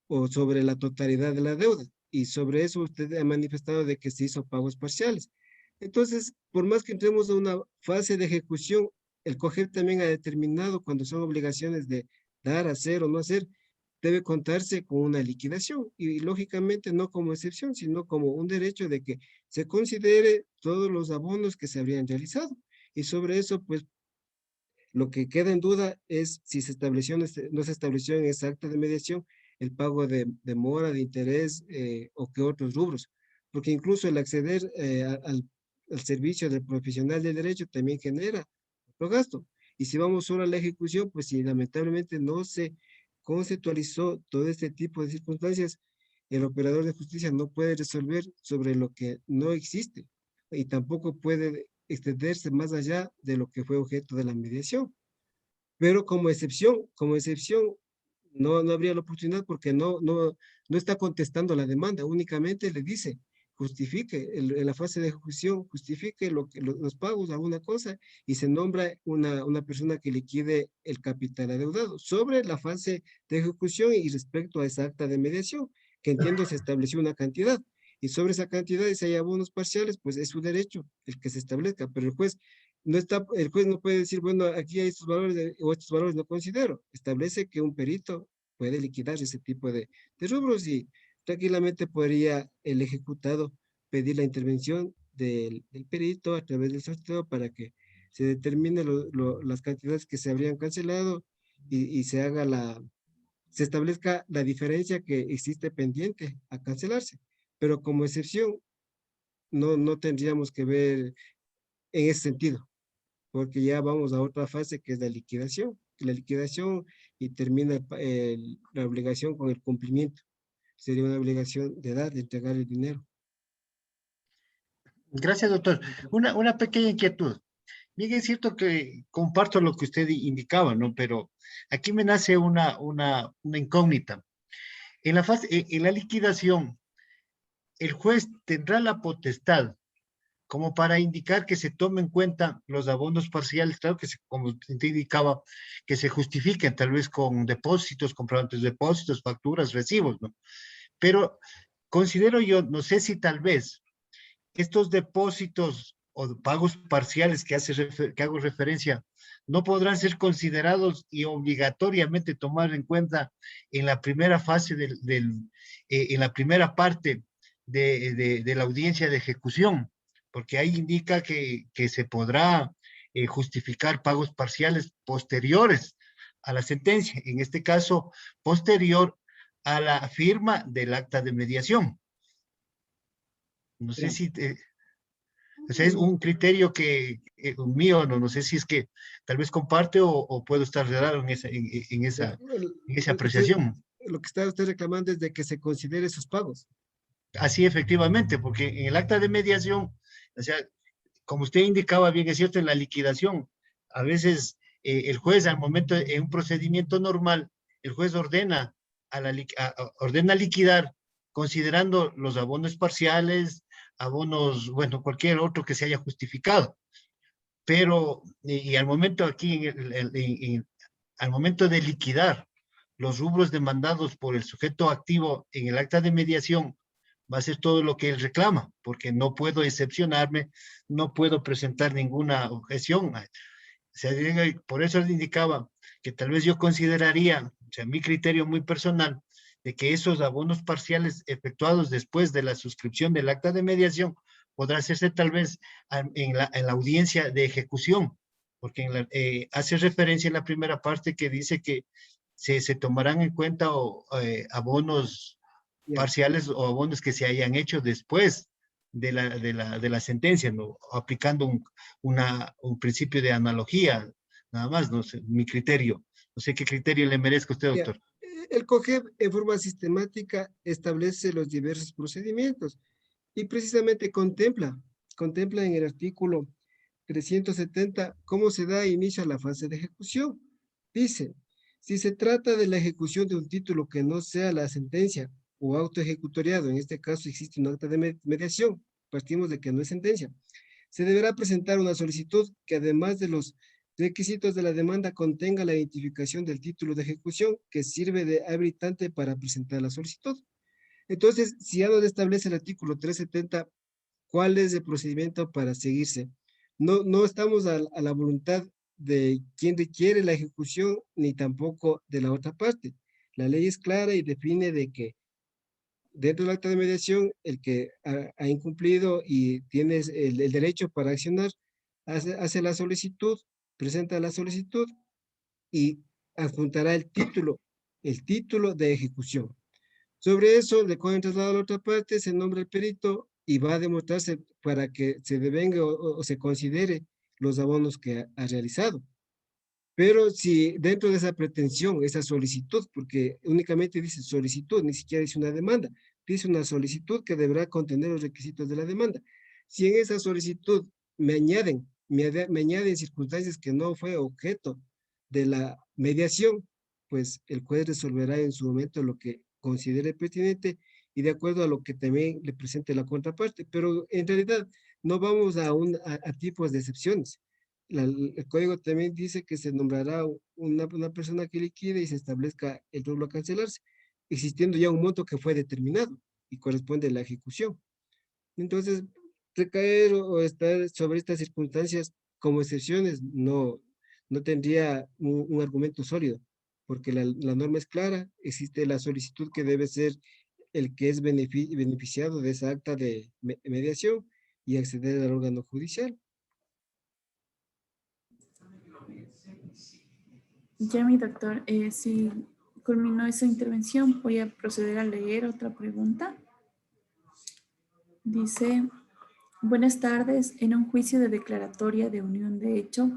o sobre la totalidad de la deuda. Y sobre eso usted ha manifestado de que se hizo pagos parciales. Entonces, por más que entremos a una fase de ejecución, el COGEP también ha determinado cuando son obligaciones de dar, hacer o no hacer, debe contarse con una liquidación y lógicamente no como excepción, sino como un derecho de que se considere todos los abonos que se habrían realizado. Y sobre eso, pues, lo que queda en duda es si se estableció no se estableció en esa acta de mediación el pago de mora, de interés o qué otros rubros. porque incluso el acceder al servicio del profesional del derecho también genera otro gasto. Y si vamos solo a la ejecución, pues si lamentablemente no se conceptualizó todo este tipo de circunstancias, el operador de justicia no puede resolver sobre lo que no existe y tampoco puede extenderse más allá de lo que fue objeto de la mediación. Pero como excepción, no habría la oportunidad porque no está contestando la demanda, únicamente le dice, justifique en la fase de ejecución, justifique los pagos a una cosa y se nombra una persona que liquide el capital adeudado sobre la fase de ejecución y respecto a esa acta de mediación, que entiendo se estableció una cantidad. Y sobre esa cantidad, y si hay abonos parciales, pues es su derecho el que se establezca, pero el juez no puede decir, bueno, aquí hay estos valores o estos valores no considero. Establece que un perito puede liquidar ese tipo de rubros y tranquilamente podría el ejecutado pedir la intervención del perito a través del sorteo para que se determine las cantidades que se habrían cancelado y se establezca la diferencia que existe pendiente a cancelarse. Pero como excepción, no tendríamos que ver en ese sentido porque ya vamos a otra fase que es la liquidación y termina la obligación con el cumplimiento. Sería una obligación de dar, de entregar el dinero. Gracias, doctor. Una pequeña inquietud. Bien, es cierto que comparto lo que usted indicaba, ¿no? Pero aquí me nace una incógnita. En la liquidación, el juez tendrá la potestad como para indicar que se tomen en cuenta los abonos parciales, claro que como usted indicaba, que se justifiquen tal vez con depósitos, comprobantes de depósitos, facturas, recibos, ¿no? Pero considero yo, no sé si tal vez estos depósitos o pagos parciales que hago referencia no podrán ser considerados y obligatoriamente tomar en cuenta en la primera fase en la primera parte de la audiencia de ejecución, porque ahí indica que se podrá justificar pagos parciales posteriores a la sentencia, en este caso posterior a la firma del acta de mediación. No sé Ya. si o sea, es un criterio mío, no sé si es que tal vez comparte o puedo estar raro Ya, en esa apreciación. lo que está usted reclamando es de que se considere sus pagos. Así efectivamente, porque en el acta de mediación, o sea, como usted indicaba bien, es cierto, en la liquidación, a veces el juez al momento, en un procedimiento normal, el juez ordena liquidar considerando los abonos parciales, abonos, bueno, cualquier otro que se haya justificado. Pero, y al momento aquí, al momento de liquidar los rubros demandados por el sujeto activo en el acta de mediación, va a ser todo lo que él reclama, porque no puedo excepcionarme, no puedo presentar ninguna objeción. O sea, por eso le indicaba que tal vez yo consideraría, o sea, mi criterio muy personal, de que esos abonos parciales efectuados después de la suscripción del acta de mediación podrá hacerse tal vez en la audiencia de ejecución, porque hace referencia en la primera parte que dice que se tomarán en cuenta abonos Ya. parciales o abonos que se hayan hecho después de la sentencia, ¿no? Aplicando un principio de analogía, nada más, no sé, mi criterio. No sé qué criterio le merezca a usted, Ya. doctor. El COGEB en forma sistemática establece los diversos procedimientos y precisamente contempla en el artículo 370 cómo se da inicio a la fase de ejecución. Dice, si se trata de la ejecución de un título que no sea la sentencia o auto ejecutoriado, en este caso existe un acta de mediación, partimos de que no es sentencia, se deberá presentar una solicitud que además de los requisitos de la demanda contenga la identificación del título de ejecución que sirve de habilitante para presentar la solicitud. Entonces, si ya nos establece el artículo 370, ¿cuál es el procedimiento para seguirse? No estamos a la voluntad de quien requiere la ejecución, ni tampoco de la otra parte. La ley es clara y define de que dentro del acta de mediación, el que ha incumplido y tiene el derecho para accionar, hace la solicitud, presenta la solicitud y adjuntará el título de ejecución. Sobre eso, le pueden trasladar a la otra parte, se nombra el perito y va a demostrarse para que se devenga o se considere los abonos que ha realizado. Pero si dentro de esa pretensión, esa solicitud, porque únicamente dice solicitud, ni siquiera dice una demanda, dice una solicitud que deberá contener los requisitos de la demanda. Si en esa solicitud me añaden circunstancias que no fue objeto de la mediación, pues el juez resolverá en su momento lo que considere pertinente y de acuerdo a lo que también le presente la contraparte. Pero en realidad no vamos a tipos de excepciones. El código también dice que se nombrará una persona que liquide y se establezca el rublo a cancelarse, existiendo ya un monto que fue determinado y corresponde a la ejecución. Entonces, recaer o estar sobre estas circunstancias como excepciones no tendría un argumento sólido, porque la norma es clara, existe la solicitud que debe ser el que es beneficiado de esa acta de mediación y acceder al órgano judicial. Ya, mi doctor, si culminó esa intervención, voy a proceder a leer otra pregunta. Dice, buenas tardes. En un juicio de declaratoria de unión de hecho,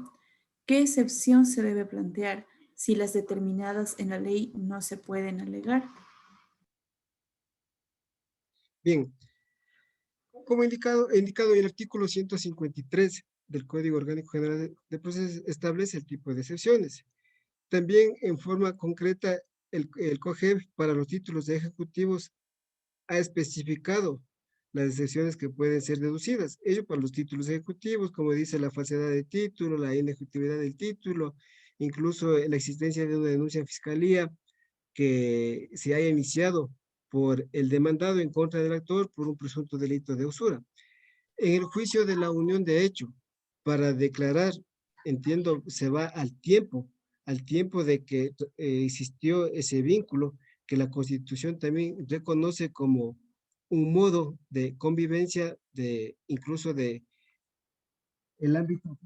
¿qué excepción se debe plantear si las determinadas en la ley no se pueden alegar? Bien, como indicado en el artículo 153 del Código Orgánico General de Procesos, establece el tipo de excepciones. También en forma concreta, el COGEB para los títulos de ejecutivos ha especificado las excepciones que pueden ser deducidas. Ello para los títulos ejecutivos, como dice la falsedad de título, la inejecutividad del título, incluso la existencia de una denuncia en fiscalía que se haya iniciado por el demandado en contra del actor por un presunto delito de usura. En el juicio de la unión de hecho, para declarar, entiendo, se va al tiempo de que existió ese vínculo que la Constitución también reconoce como un modo de convivencia incluso de el ámbito.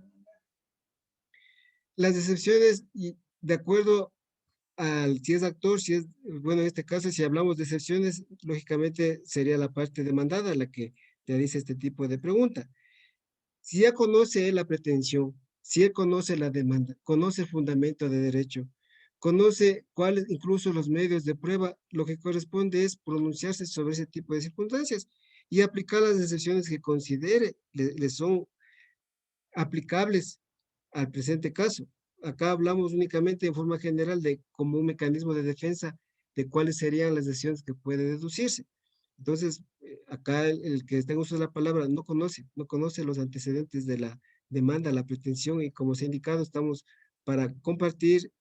Las excepciones, y de acuerdo si es actor, si es, bueno, en este caso, si hablamos de excepciones, lógicamente sería la parte demandada la que te dice este tipo de pregunta. Si ya conoce él la pretensión, si él conoce la demanda, conoce el fundamento de derecho, conoce cuáles, incluso los medios de prueba, lo que corresponde es pronunciarse sobre ese tipo de circunstancias y aplicar las excepciones que considere le son aplicables al presente caso. Acá hablamos únicamente en forma general de como un mecanismo de defensa de cuáles serían las decisiones que puede deducirse. Entonces, acá el que está en uso de la palabra no conoce los antecedentes de la demanda, la pretensión, y como se ha indicado, estamos para compartir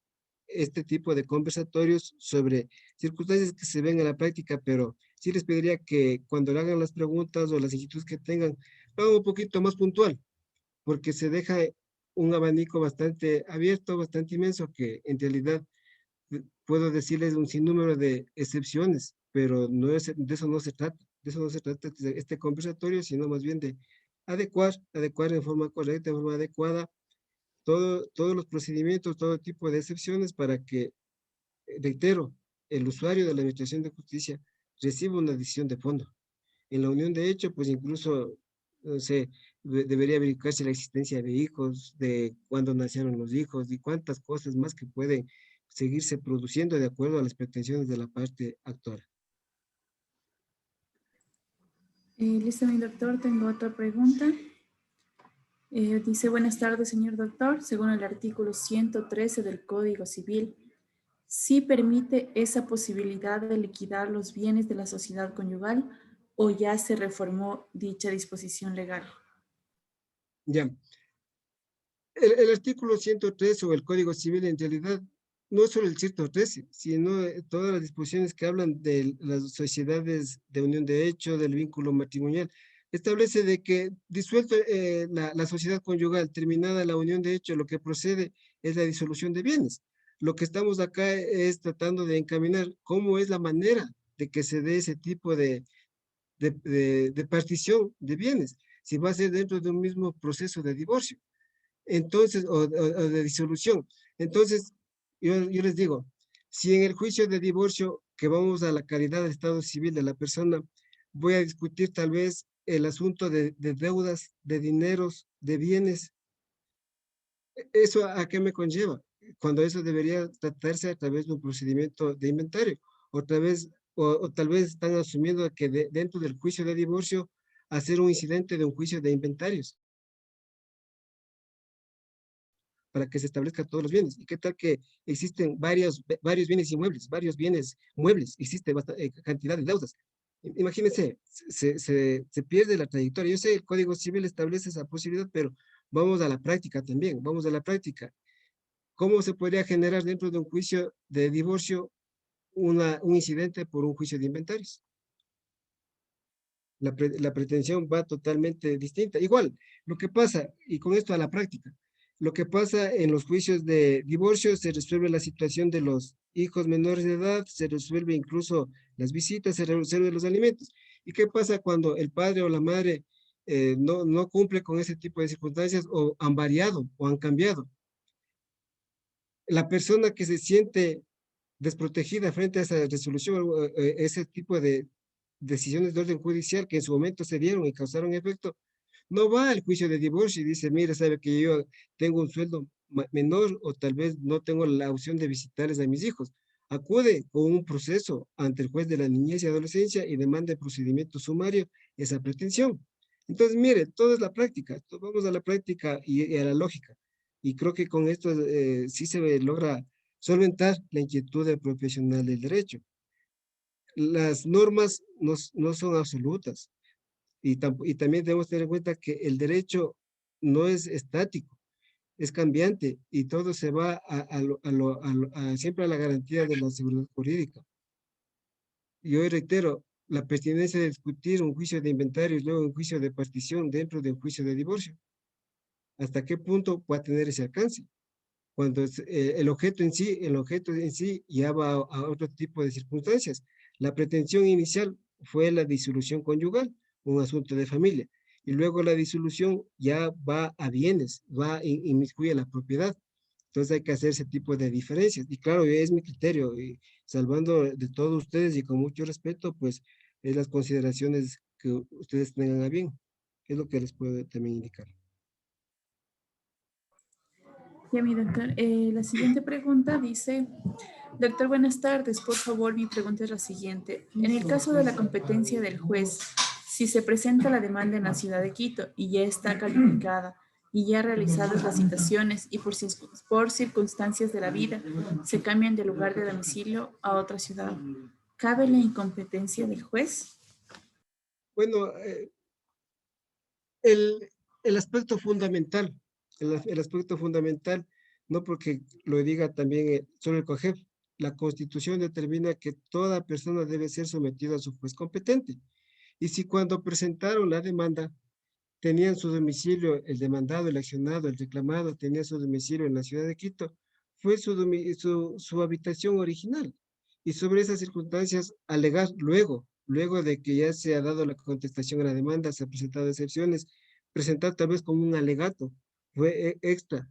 este tipo de conversatorios sobre circunstancias que se ven en la práctica, pero sí les pediría que cuando le hagan las preguntas o las inquietudes que tengan, lo hagan un poquito más puntual, porque se deja un abanico bastante abierto, bastante inmenso, que en realidad puedo decirles un sinnúmero de excepciones, pero de eso no se trata. De eso no se trata este conversatorio, sino más bien de adecuar en forma correcta, en forma adecuada, todos los procedimientos, todo tipo de excepciones para que, reitero, el usuario de la Administración de Justicia reciba una decisión de fondo. En la unión de hecho, pues incluso, no sé, debería verificarse la existencia de hijos, de cuándo nacieron los hijos y cuántas cosas más que pueden seguirse produciendo de acuerdo a las pretensiones de la parte actora. Listo, mi doctor. Tengo otra pregunta. Dice, buenas tardes, señor doctor. Según el artículo 113 del Código Civil, ¿sí permite esa posibilidad de liquidar los bienes de la sociedad conyugal o ya se reformó dicha disposición legal? Ya, el artículo 113 o el Código Civil en realidad no es solo el 113, sino todas las disposiciones que hablan de las sociedades de unión de hecho, del vínculo matrimonial. Establece de que disuelto la sociedad conyugal, terminada la unión de hecho, lo que procede es la disolución de bienes. Lo que estamos acá es tratando de encaminar cómo es la manera de que se dé ese tipo de partición de bienes, si va a ser dentro de un mismo proceso de divorcio. Entonces, o de disolución. Entonces, yo les digo, si en el juicio de divorcio, que vamos a la calidad del estado civil de la persona, voy a discutir tal vez el asunto de deudas, de dineros, de bienes. ¿Eso a qué me conlleva? Cuando eso debería tratarse a través de un procedimiento de inventario. O tal vez están asumiendo que dentro del juicio de divorcio hacer un incidente de un juicio de inventarios para que se establezca todos los bienes. ¿Y qué tal que existen varios bienes inmuebles, varios bienes muebles, existe cantidad de deudas? Imagínense, se pierde la trayectoria. Yo sé, el Código Civil establece esa posibilidad, pero vamos a la práctica también, vamos a la práctica. ¿Cómo se podría generar dentro de un juicio de divorcio un incidente por un juicio de inventarios? La pretensión va totalmente distinta. Igual, lo que pasa, y con esto a la práctica, lo que pasa en los juicios de divorcio, se resuelve la situación de los hijos menores de edad, se resuelve incluso las visitas, se resuelven los alimentos. ¿Y qué pasa cuando el padre o la madre no cumple con ese tipo de circunstancias o han variado o han cambiado? La persona que se siente desprotegida frente a esa resolución, ese tipo de decisiones de orden judicial que en su momento se dieron y causaron efecto, no va al juicio de divorcio y dice, mira, sabe que yo tengo un sueldo menor o tal vez no tengo la opción de visitarles a mis hijos. Acude con un proceso ante el juez de la niñez y adolescencia y demanda el procedimiento sumario esa pretensión. Entonces, mire, todo es la práctica, vamos a la práctica y a la lógica. Y creo que con esto sí se logra solventar la inquietud del profesional del derecho. Las normas no son absolutas y también debemos tener en cuenta que el derecho no es estático, es cambiante y todo se va siempre a la garantía de la seguridad jurídica. Y hoy reitero, la pertinencia de discutir un juicio de inventario y luego un juicio de partición dentro de un juicio de divorcio. ¿Hasta qué punto va a tener ese alcance? Cuando el objeto en sí ya va a otro tipo de circunstancias. La pretensión inicial fue la disolución conyugal, un asunto de familia, y luego la disolución ya va a bienes, inmiscuye la propiedad. Entonces hay que hacer ese tipo de diferencias. Y claro, es mi criterio, y salvando de todos ustedes y con mucho respeto, pues es las consideraciones que ustedes tengan a bien, es lo que les puedo también indicar. Ya, mi doctor, la siguiente pregunta dice, doctor, buenas tardes. Por favor, mi pregunta es la siguiente. En el caso de la competencia del juez, si se presenta la demanda en la ciudad de Quito y ya está calificada y ya realizadas las citaciones y por circunstancias de la vida se cambian de lugar de domicilio a otra ciudad, ¿cabe la incompetencia del juez? Bueno, el, el aspecto fundamental, el aspecto fundamental, no porque lo diga también solo el COGEF, la Constitución determina que toda persona debe ser sometida a su juez competente. Y si cuando presentaron la demanda tenían su domicilio, el demandado, el accionado, el reclamado, tenía su domicilio en la ciudad de Quito, fue su habitación original. Y sobre esas circunstancias, alegar luego de que ya se ha dado la contestación a la demanda, se han presentado excepciones, presentar tal vez como un alegato, fue extra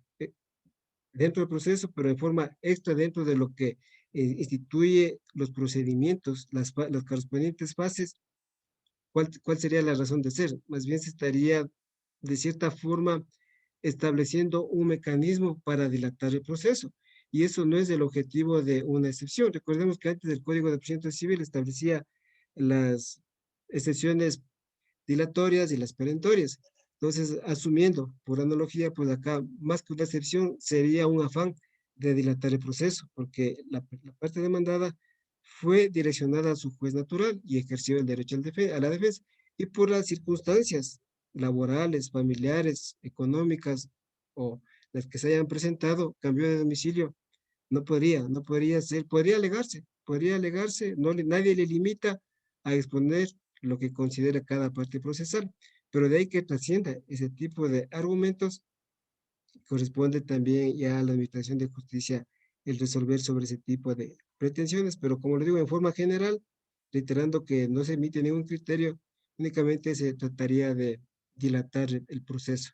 dentro del proceso, pero en forma extra dentro de lo que instituye los procedimientos, las correspondientes fases. ¿Cuál sería la razón de ser? Más bien se estaría, de cierta forma, estableciendo un mecanismo para dilatar el proceso. Y eso no es el objetivo de una excepción. Recordemos que antes el Código de Procedimiento Civil establecía las excepciones dilatorias y las perentorias. Entonces, asumiendo por analogía, pues acá, más que una excepción, sería un afán de dilatar el proceso, porque la parte demandada fue direccionada a su juez natural y ejerció el derecho a la defensa. Y por las circunstancias laborales, familiares, económicas o las que se hayan presentado, cambio de domicilio, no podría ser, podría alegarse, nadie le limita a exponer lo que considera cada parte procesal, pero de ahí que trascienda ese tipo de argumentos, corresponde también ya a la Administración de Justicia el resolver sobre ese tipo de pretensiones, pero como le digo, en forma general, reiterando que no se emite ningún criterio, únicamente se trataría de dilatar el proceso.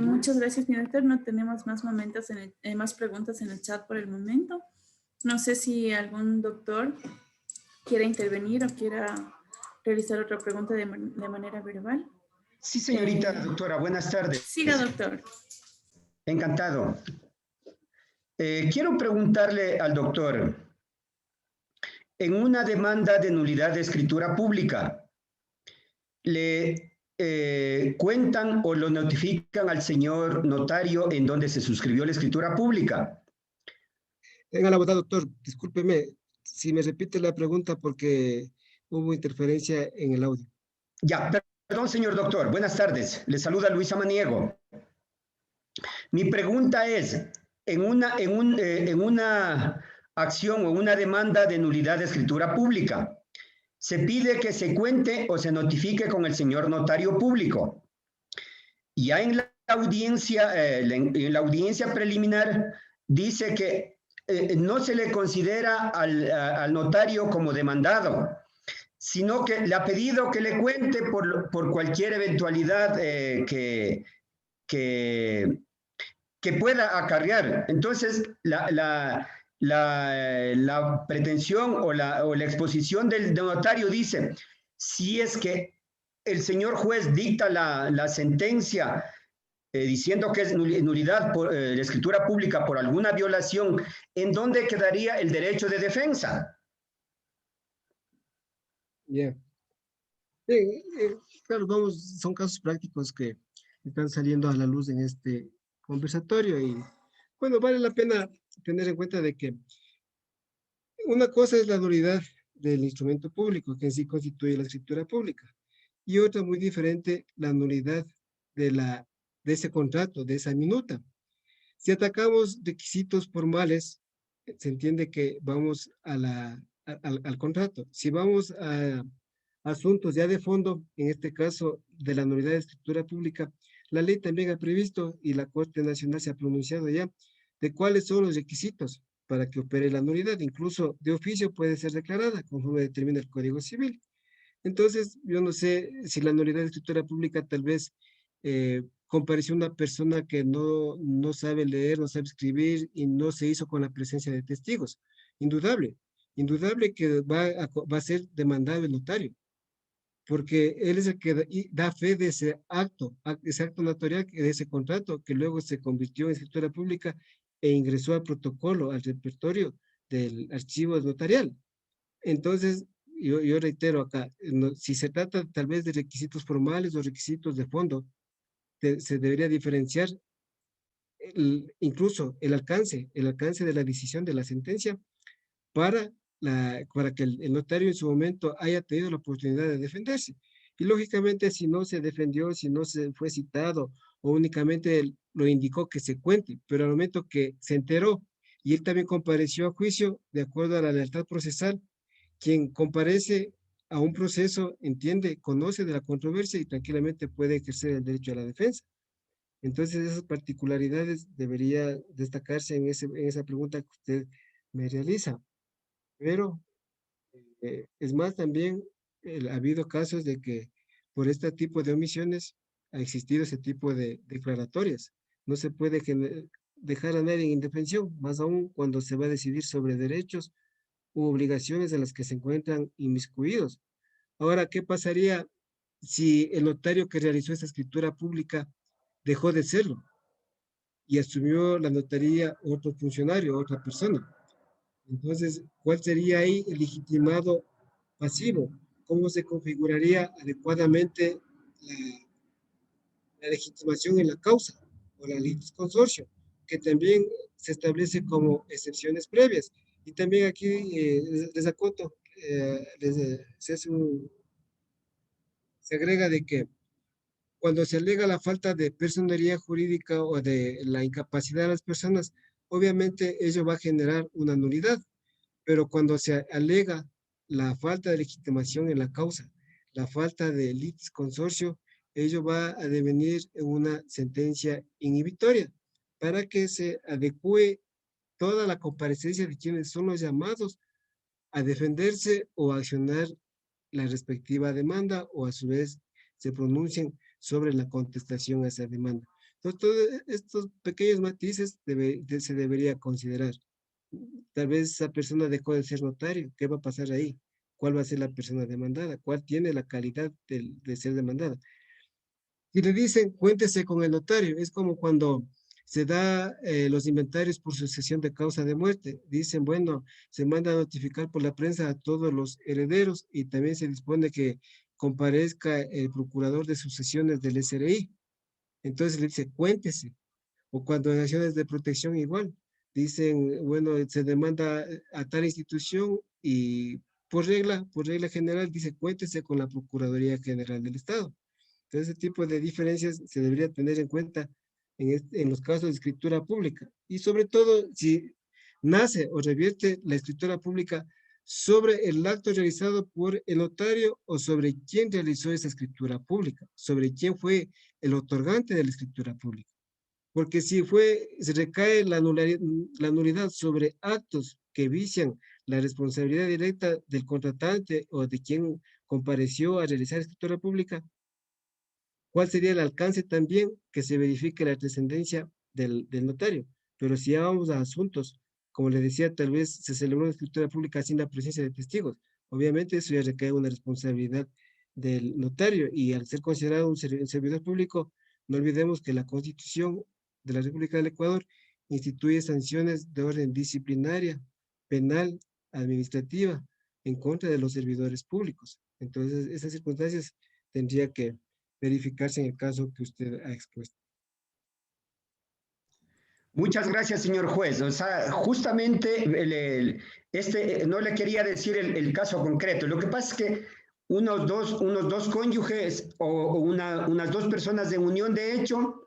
Muchas gracias, mi doctor. No tenemos más más preguntas en el chat por el momento. No sé si algún doctor quiera intervenir o quiera realizar otra pregunta de manera verbal. Sí, señorita doctora, buenas tardes. Siga, doctor. Encantado. Quiero preguntarle al doctor, en una demanda de nulidad de escritura pública, ¿le cuentan o lo notifican al señor notario en donde se suscribió la escritura pública? Venga, la verdad, doctor, discúlpeme si me repite la pregunta porque hubo interferencia en el audio. Ya, perdón, señor doctor. Buenas tardes. Le saluda Luis Amaniego. Mi pregunta es, en una acción o una demanda de nulidad de escritura pública, se pide que se cuente o se notifique con el señor notario público. Ya en la audiencia preliminar dice que no se le considera al notario como demandado, sino que le ha pedido que le cuente por cualquier eventualidad que pueda acarrear. Entonces, la pretensión o la exposición del notario dice, si es que el señor juez dicta la sentencia diciendo que es nulidad por la escritura pública por alguna violación, ¿en dónde quedaría el derecho de defensa? Bien. Claro, son casos prácticos que están saliendo a la luz en este conversatorio y, bueno, vale la pena tener en cuenta de que una cosa es la nulidad del instrumento público, que en sí constituye la escritura pública, y otra muy diferente, la nulidad de ese contrato, de esa minuta. Si atacamos requisitos formales, se entiende que vamos al contrato. Si vamos a asuntos ya de fondo, en este caso de la nulidad de escritura pública, la ley también ha previsto y la Corte Nacional se ha pronunciado ya de cuáles son los requisitos para que opere la nulidad. Incluso de oficio puede ser declarada conforme determina el Código Civil. Entonces, yo no sé si la nulidad de escritura pública tal vez compareció una persona que no sabe leer, no sabe escribir y no se hizo con la presencia de testigos. Indudable, indudable que va a ser demandado el notario, porque él es el que da fe de ese acto notarial, de ese contrato, que luego se convirtió en escritura pública e ingresó al protocolo, al repertorio del archivo notarial. Entonces, yo reitero acá, si se trata tal vez de requisitos formales o requisitos de fondo, se debería diferenciar incluso el alcance de la decisión de la sentencia para, para que el notario en su momento haya tenido la oportunidad de defenderse. Y lógicamente, si no se defendió, si no se fue citado o únicamente lo indicó que se cuente, pero al momento que se enteró y él también compareció a juicio de acuerdo a la lealtad procesal, quien comparece a un proceso entiende, conoce de la controversia y tranquilamente puede ejercer el derecho a la defensa. Entonces, esas particularidades debería destacarse en esa pregunta que usted me realiza. Pero es más, también ha habido casos de que por este tipo de omisiones ha existido ese tipo de declaratorias. No se puede dejar a nadie en indefensión, más aún cuando se va a decidir sobre derechos u obligaciones en las que se encuentran inmiscuidos. Ahora, ¿qué pasaría si el notario que realizó esa escritura pública dejó de serlo y asumió la notaría otro funcionario, otra persona? Entonces, ¿cuál sería ahí el legitimado pasivo? ¿Cómo se configuraría adecuadamente la legitimación en la causa o la litis consorcio, que también se establece como excepciones previas? Y también aquí les acoto, se agrega de que cuando se alega la falta de personería jurídica o de la incapacidad de las personas, obviamente ello va a generar una nulidad, pero cuando se alega la falta de legitimación en la causa, la falta de litis consorcio, ello va a devenir en una sentencia inhibitoria para que se adecue toda la comparecencia de quienes son los llamados a defenderse o a accionar la respectiva demanda o a su vez se pronuncien sobre la contestación a esa demanda. Entonces, todos estos pequeños matices se debería considerar. tal vez esa persona dejó de ser notario. ¿Qué va a pasar ahí? ¿Cuál va a ser la persona demandada? ¿Cuál tiene la calidad de ser demandada? Y le dicen, cuéntese con el notario. Es como cuando se da los inventarios por sucesión de causa de muerte. Dicen, bueno, se manda a notificar por la prensa a todos los herederos y también se dispone que comparezca el procurador de sucesiones del SRI. Entonces le dice, cuéntese. O cuando en acciones de protección igual. Dicen, bueno, se demanda a tal institución y por regla general, dice, cuéntese con la Procuraduría General del Estado. Entonces, ese tipo de diferencias se debería tener en cuenta en los casos de escritura pública. Y sobre todo, si nace o revierte la escritura pública sobre el acto realizado por el notario o sobre quién realizó esa escritura pública, sobre quién fue el otorgante de la escritura pública. Porque si se recae la nulidad sobre actos que vician la responsabilidad directa del contratante o de quien compareció a realizar escritura pública, ¿cuál sería el alcance también que se verifique la trascendencia del notario? Pero si ya vamos a asuntos, como le decía, tal vez se celebró una escritura pública sin la presencia de testigos. Obviamente eso ya recae una responsabilidad del notario y al ser considerado un servidor público, no olvidemos que la Constitución de la República del Ecuador instituye sanciones de orden disciplinaria, penal, administrativa, en contra de los servidores públicos. Entonces, esas circunstancias tendría que verificarse en el caso que usted ha expuesto. Muchas gracias, señor juez. O sea, justamente no le quería decir el caso concreto. Lo que pasa es que unos dos cónyuges o unas dos personas de unión de hecho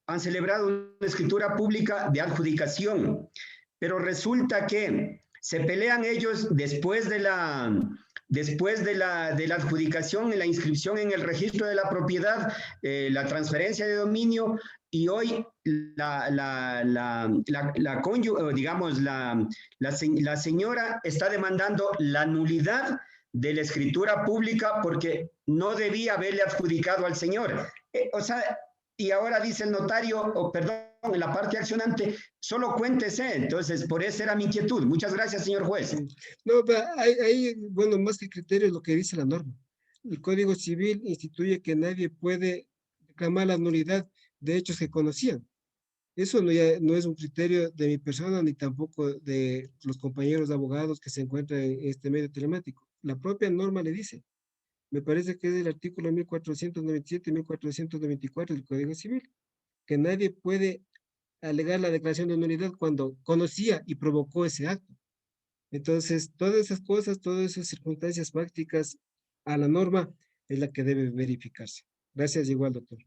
han celebrado una escritura pública de adjudicación, pero resulta que se pelean ellos después de la adjudicación, en la inscripción en el registro de la propiedad, la transferencia de dominio, y hoy la señora está demandando la nulidad de la escritura pública porque no debía haberle adjudicado al señor. O sea, y ahora dice el notario, o perdón, en la parte accionante, solo cuéntese. Entonces, por eso era mi inquietud. Muchas gracias, señor juez. No, hay, bueno, más que criterio es lo que dice la norma. El Código Civil instituye que nadie puede reclamar la nulidad de hechos que conocían. Eso no es un criterio de mi persona ni tampoco de los compañeros abogados que se encuentran en este medio telemático. La propia norma le dice. Me parece que es el artículo 1497 y 1494 del Código Civil, que nadie puede alegar la declaración de nulidad cuando conocía y provocó ese acto. Entonces, todas esas cosas, todas esas circunstancias prácticas a la norma es la que debe verificarse. Gracias, igual, doctor.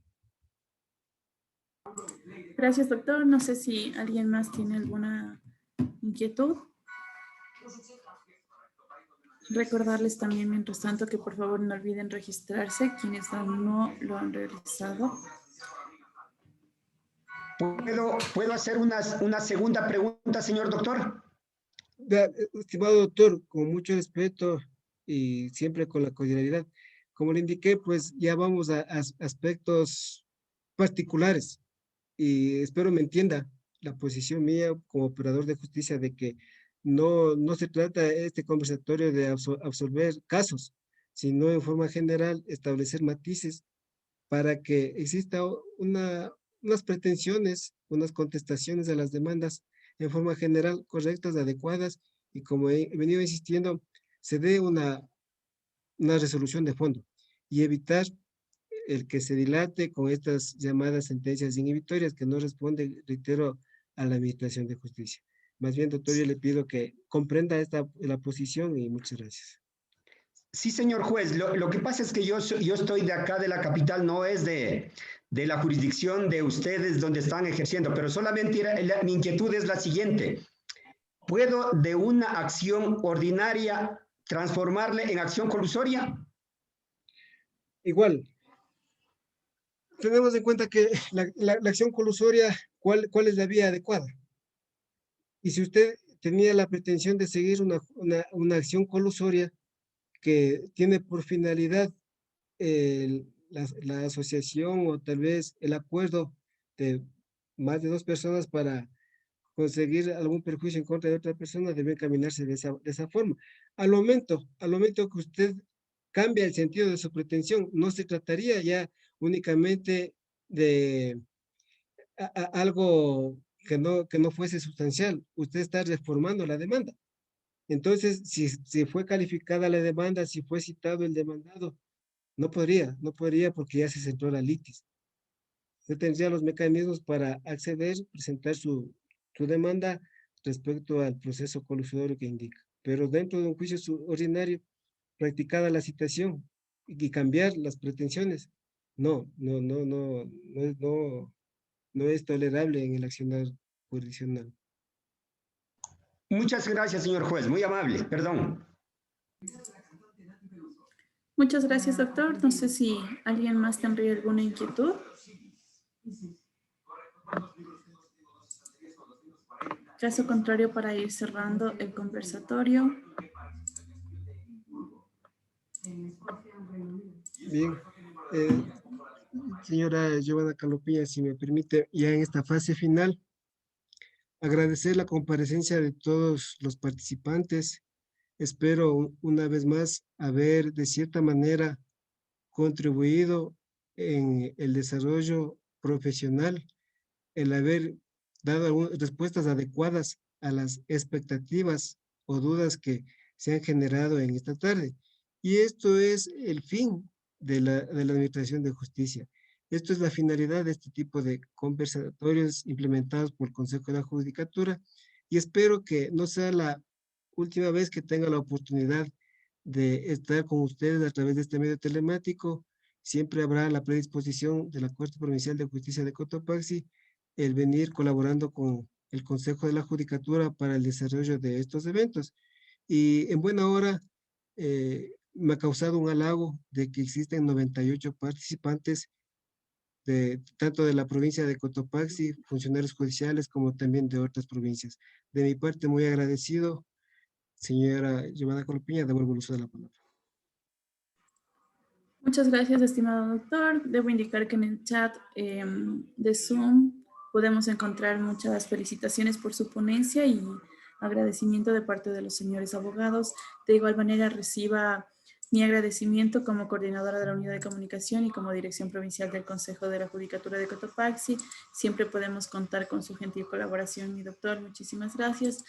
Gracias, doctor. No sé si alguien más tiene alguna inquietud. Recordarles también, mientras tanto, que por favor no olviden registrarse quienes aún no lo han realizado. ¿Puedo hacer una segunda pregunta, señor doctor? Estimado doctor, con mucho respeto y siempre con la cordialidad, como le indiqué, pues ya vamos a aspectos particulares y espero me entienda la posición mía como operador de justicia de que no se trata este conversatorio de absolver casos, sino en forma general establecer matices para que exista unas pretensiones, unas contestaciones a las demandas en forma general correctas, adecuadas y como he venido insistiendo, se dé una resolución de fondo y evitar el que se dilate con estas llamadas sentencias inhibitorias que no responden, reitero, a la administración de justicia. Más bien, doctor, yo le pido que comprenda la posición y muchas gracias. Sí, señor juez. Lo que pasa es que yo estoy de acá, de la capital, no es de la jurisdicción de ustedes donde están ejerciendo, pero solamente mi inquietud es la siguiente. ¿Puedo de una acción ordinaria transformarle en acción colusoria? Igual, tenemos en cuenta que la acción colusoria, ¿cuál es la vía adecuada? Y si usted tenía la pretensión de seguir una acción colusoria que tiene por finalidad la asociación o tal vez el acuerdo de más de dos personas para conseguir algún perjuicio en contra de otra persona, debe encaminarse de esa forma. Al momento que usted cambia el sentido de su pretensión, no se trataría ya únicamente de algo que no fuese sustancial. Usted está reformando la demanda. Entonces, si fue calificada la demanda, si fue citado el demandado, no podría porque ya se centró la litis. Usted tendría los mecanismos para acceder, presentar su demanda respecto al proceso colusionario que indica. Pero dentro de un juicio ordinario, practicada la citación y cambiar las pretensiones, no es tolerable en el accionar jurisdiccional. Muchas gracias, señor juez. Muy amable. Perdón. Muchas gracias, doctor. No sé si alguien más tendría alguna inquietud. Caso contrario, para ir cerrando el conversatorio. Bien. Señora Giovanna Calopiña, si me permite, ya en esta fase final, agradecer la comparecencia de todos los participantes. Espero una vez más haber de cierta manera contribuido en el desarrollo profesional, el haber dado respuestas adecuadas a las expectativas o dudas que se han generado en esta tarde. Y esto es el fin de la Administración de Justicia. Esto es la finalidad de este tipo de conversatorios implementados por el Consejo de la Judicatura, y espero que no sea la última vez que tenga la oportunidad de estar con ustedes a través de este medio telemático. Siempre habrá la predisposición de la Corte Provincial de Justicia de Cotopaxi el venir colaborando con el Consejo de la Judicatura para el desarrollo de estos eventos. Y en buena hora me ha causado un halago de que existen 98 participantes, tanto de la provincia de Cotopaxi, funcionarios judiciales, como también de otras provincias. De mi parte, muy agradecido. Señora Giovanna Calopiña, devuelvo el uso de la palabra. Muchas gracias, estimado doctor. Debo indicar que en el chat de Zoom podemos encontrar muchas felicitaciones por su ponencia y agradecimiento de parte de los señores abogados. De igual manera, reciba mi agradecimiento como coordinadora de la Unidad de Comunicación y como Dirección Provincial del Consejo de la Judicatura de Cotopaxi. Siempre podemos contar con su gentil colaboración, mi doctor. Muchísimas gracias.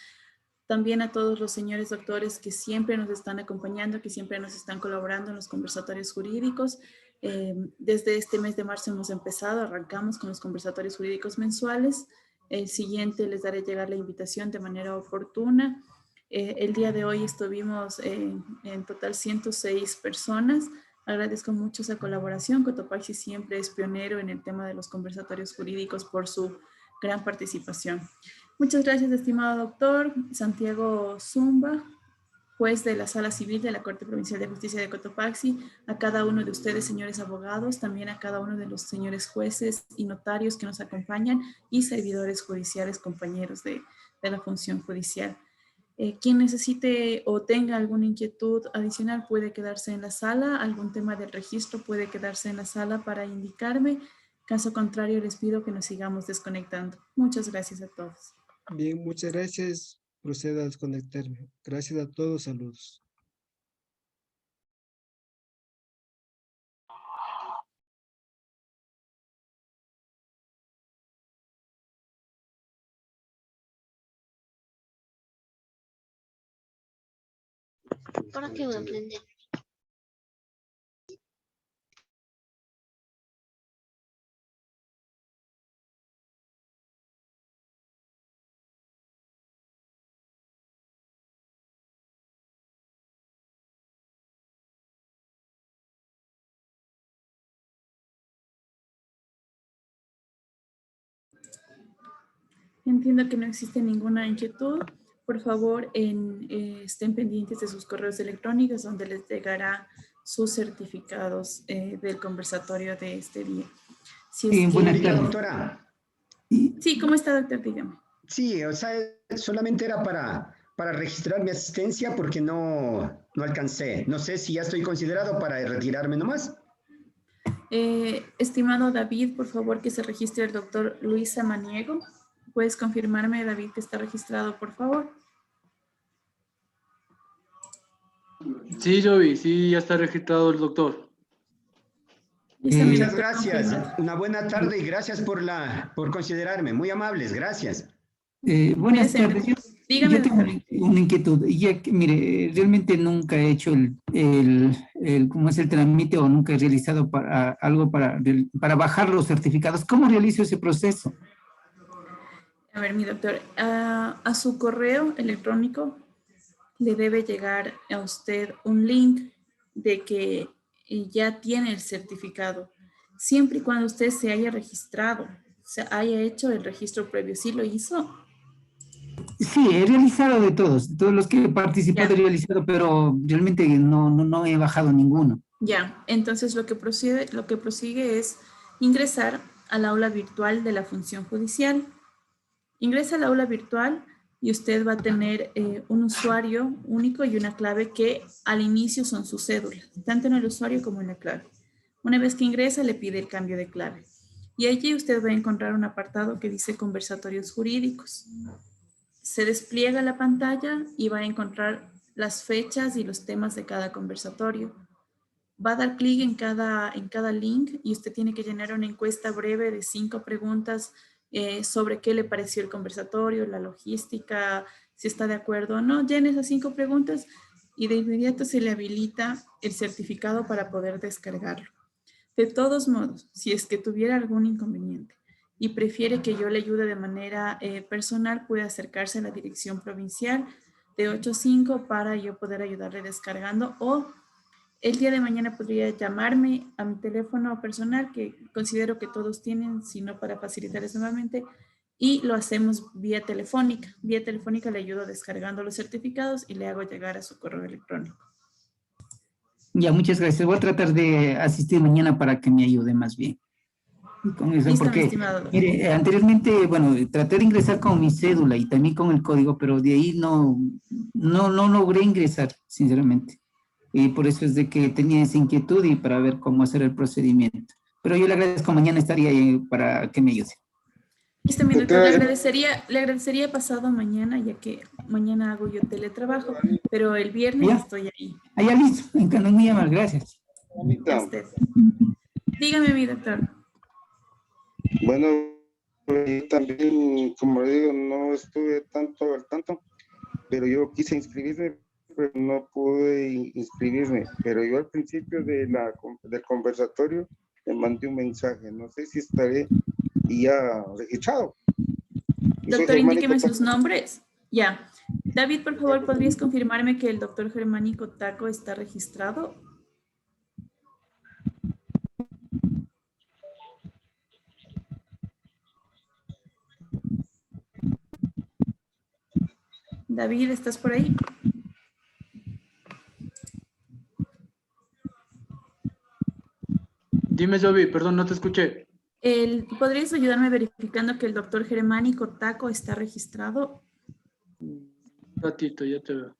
También a todos los señores doctores que siempre nos están acompañando, que siempre nos están colaborando en los conversatorios jurídicos. Desde este mes de marzo hemos empezado, arrancamos con los conversatorios jurídicos mensuales. El siguiente les daré llegar la invitación de manera oportuna. El día de hoy estuvimos en total 106 personas. Agradezco mucho esa colaboración. Cotopaxi siempre es pionero en el tema de los conversatorios jurídicos por su gran participación. Muchas gracias, estimado doctor Santiago Zumba, juez de la Sala Civil de la Corte Provincial de Justicia de Cotopaxi, a cada uno de ustedes, señores abogados, también a cada uno de los señores jueces y notarios que nos acompañan y servidores judiciales, compañeros de la función judicial. Quien necesite o tenga alguna inquietud adicional puede quedarse en la sala, algún tema del registro puede quedarse en la sala para indicarme. Caso contrario, les pido que nos sigamos desconectando. Muchas gracias a todos. Bien, muchas gracias. Procedo a desconectarme. Gracias a todos. Saludos. ¿Para qué voy a aprender? Entiendo que no existe ninguna inquietud. Por favor, estén pendientes de sus correos electrónicos donde les llegará sus certificados del conversatorio de este día. Si sí, buenas tardes, doctora. Sí, ¿cómo está, doctor? Dígame. Sí, o sea, solamente era para registrar mi asistencia porque no alcancé. No sé si ya estoy considerado para retirarme nomás. Estimado David, por favor, que se registre el doctor Luis Samaniego. ¿Puedes confirmarme, David, que está registrado, por favor? Sí, Jovi, sí, ya está registrado el doctor. Listo, mi Muchas doctor, gracias. confirmado. Una buena tarde y gracias por considerarme. Muy amables, gracias. Buenas Cuídese tardes. mucho. Dígame, Yo tengo doctor. una inquietud. Ya que, mire, realmente nunca he hecho ¿cómo es el trámite o nunca he realizado algo para bajar los certificados? ¿Cómo realizo ese proceso? A ver, mi doctor, a su correo electrónico le debe llegar a usted un link de que ya tiene el certificado, siempre y cuando usted se haya registrado, se haya hecho el registro previo. ¿Sí lo hizo? Sí, he realizado de todos los que he participado he Ya, realizado, pero realmente no he bajado ninguno. ya. Entonces lo que prosigue es ingresar al aula virtual de la función judicial. Ingresa al aula virtual y usted va a tener un usuario único y una clave que al inicio son sus cédulas, tanto en el usuario como en la clave. Una vez que ingresa, le pide el cambio de clave. Y allí usted va a encontrar un apartado que dice conversatorios jurídicos. Se despliega la pantalla y va a encontrar las fechas y los temas de cada conversatorio. Va a dar clic en cada link y usted tiene que llenar una encuesta breve de 5 preguntas sobre qué le pareció el conversatorio, la logística, si está de acuerdo o no. Llene esas 5 preguntas y de inmediato se le habilita el certificado para poder descargarlo. De todos modos, si es que tuviera algún inconveniente y prefiere que yo le ayude de manera personal, puede acercarse a la dirección provincial de 8 a 5 para yo poder ayudarle descargando, o el día de mañana podría llamarme a mi teléfono personal, que considero que todos tienen, sino para facilitarles nuevamente, y lo hacemos vía telefónica. Vía telefónica le ayudo descargando los certificados y le hago llegar a su correo electrónico. Ya, muchas gracias. Voy a tratar de asistir mañana para que me ayude más bien con eso, Listo, mi porque, estimado doctor. mire, anteriormente, bueno, traté de ingresar con mi cédula y también con el código, pero de ahí no logré ingresar, sinceramente. Y por eso es de que tenía esa inquietud y para ver cómo hacer el procedimiento. Pero yo le agradezco, mañana estaría ahí para que me ayude. Listo, mi doctor, le agradecería pasado mañana, ya que mañana hago yo teletrabajo, pero el viernes ¿Ya? estoy ahí. Allá listo, muy amable, gracias. A usted. Dígame, mi doctor. Bueno, yo también, como le digo, no estuve tanto al tanto, pero yo quise inscribirme, pero no pude inscribirme. Pero yo al principio del conversatorio le mandé un mensaje, no sé si estaré ya registrado. Doctor, indíqueme sus nombres. Ya. David, por favor, ¿podrías confirmarme que el doctor Germánico Taco está registrado? David, ¿estás por ahí? Dime, Jovi, perdón, no te escuché. ¿Podrías ayudarme verificando que el doctor Germánico Taco está registrado? Un ratito, ya te veo.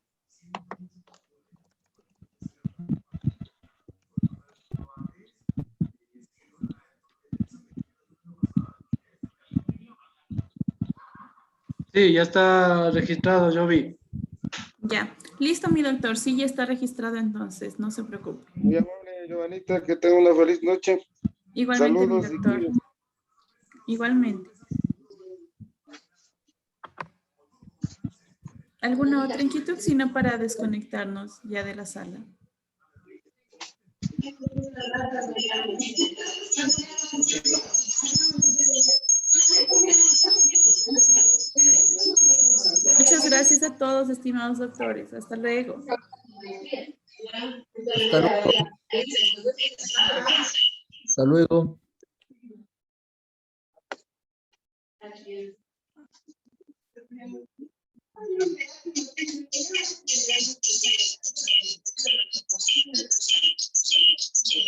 Sí, ya está registrado, Jovi. Ya. Listo, mi doctor. Sí, ya está registrado entonces. No se preocupe. Muy amable, Giovanita, que tenga una feliz noche. Igualmente, Saludos mi y doctor. cuídense. Igualmente. ¿Alguna otra inquietud? Sino para desconectarnos ya de la sala. Muchas gracias a todos, estimados doctores. Hasta luego. Hasta luego. Hasta luego.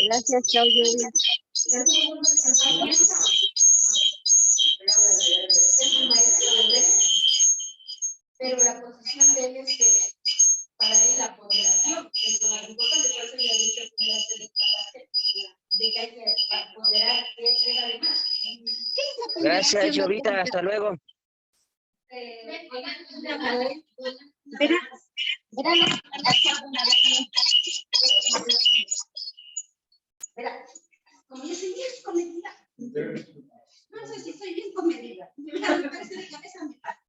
Gracias, chao, Lluvia. Pero la posición de él es que para él la apoderación es lo más importante, por eso ya le hice de que hay que apoderar de la demás. Gracias, Jovita. Hasta luego.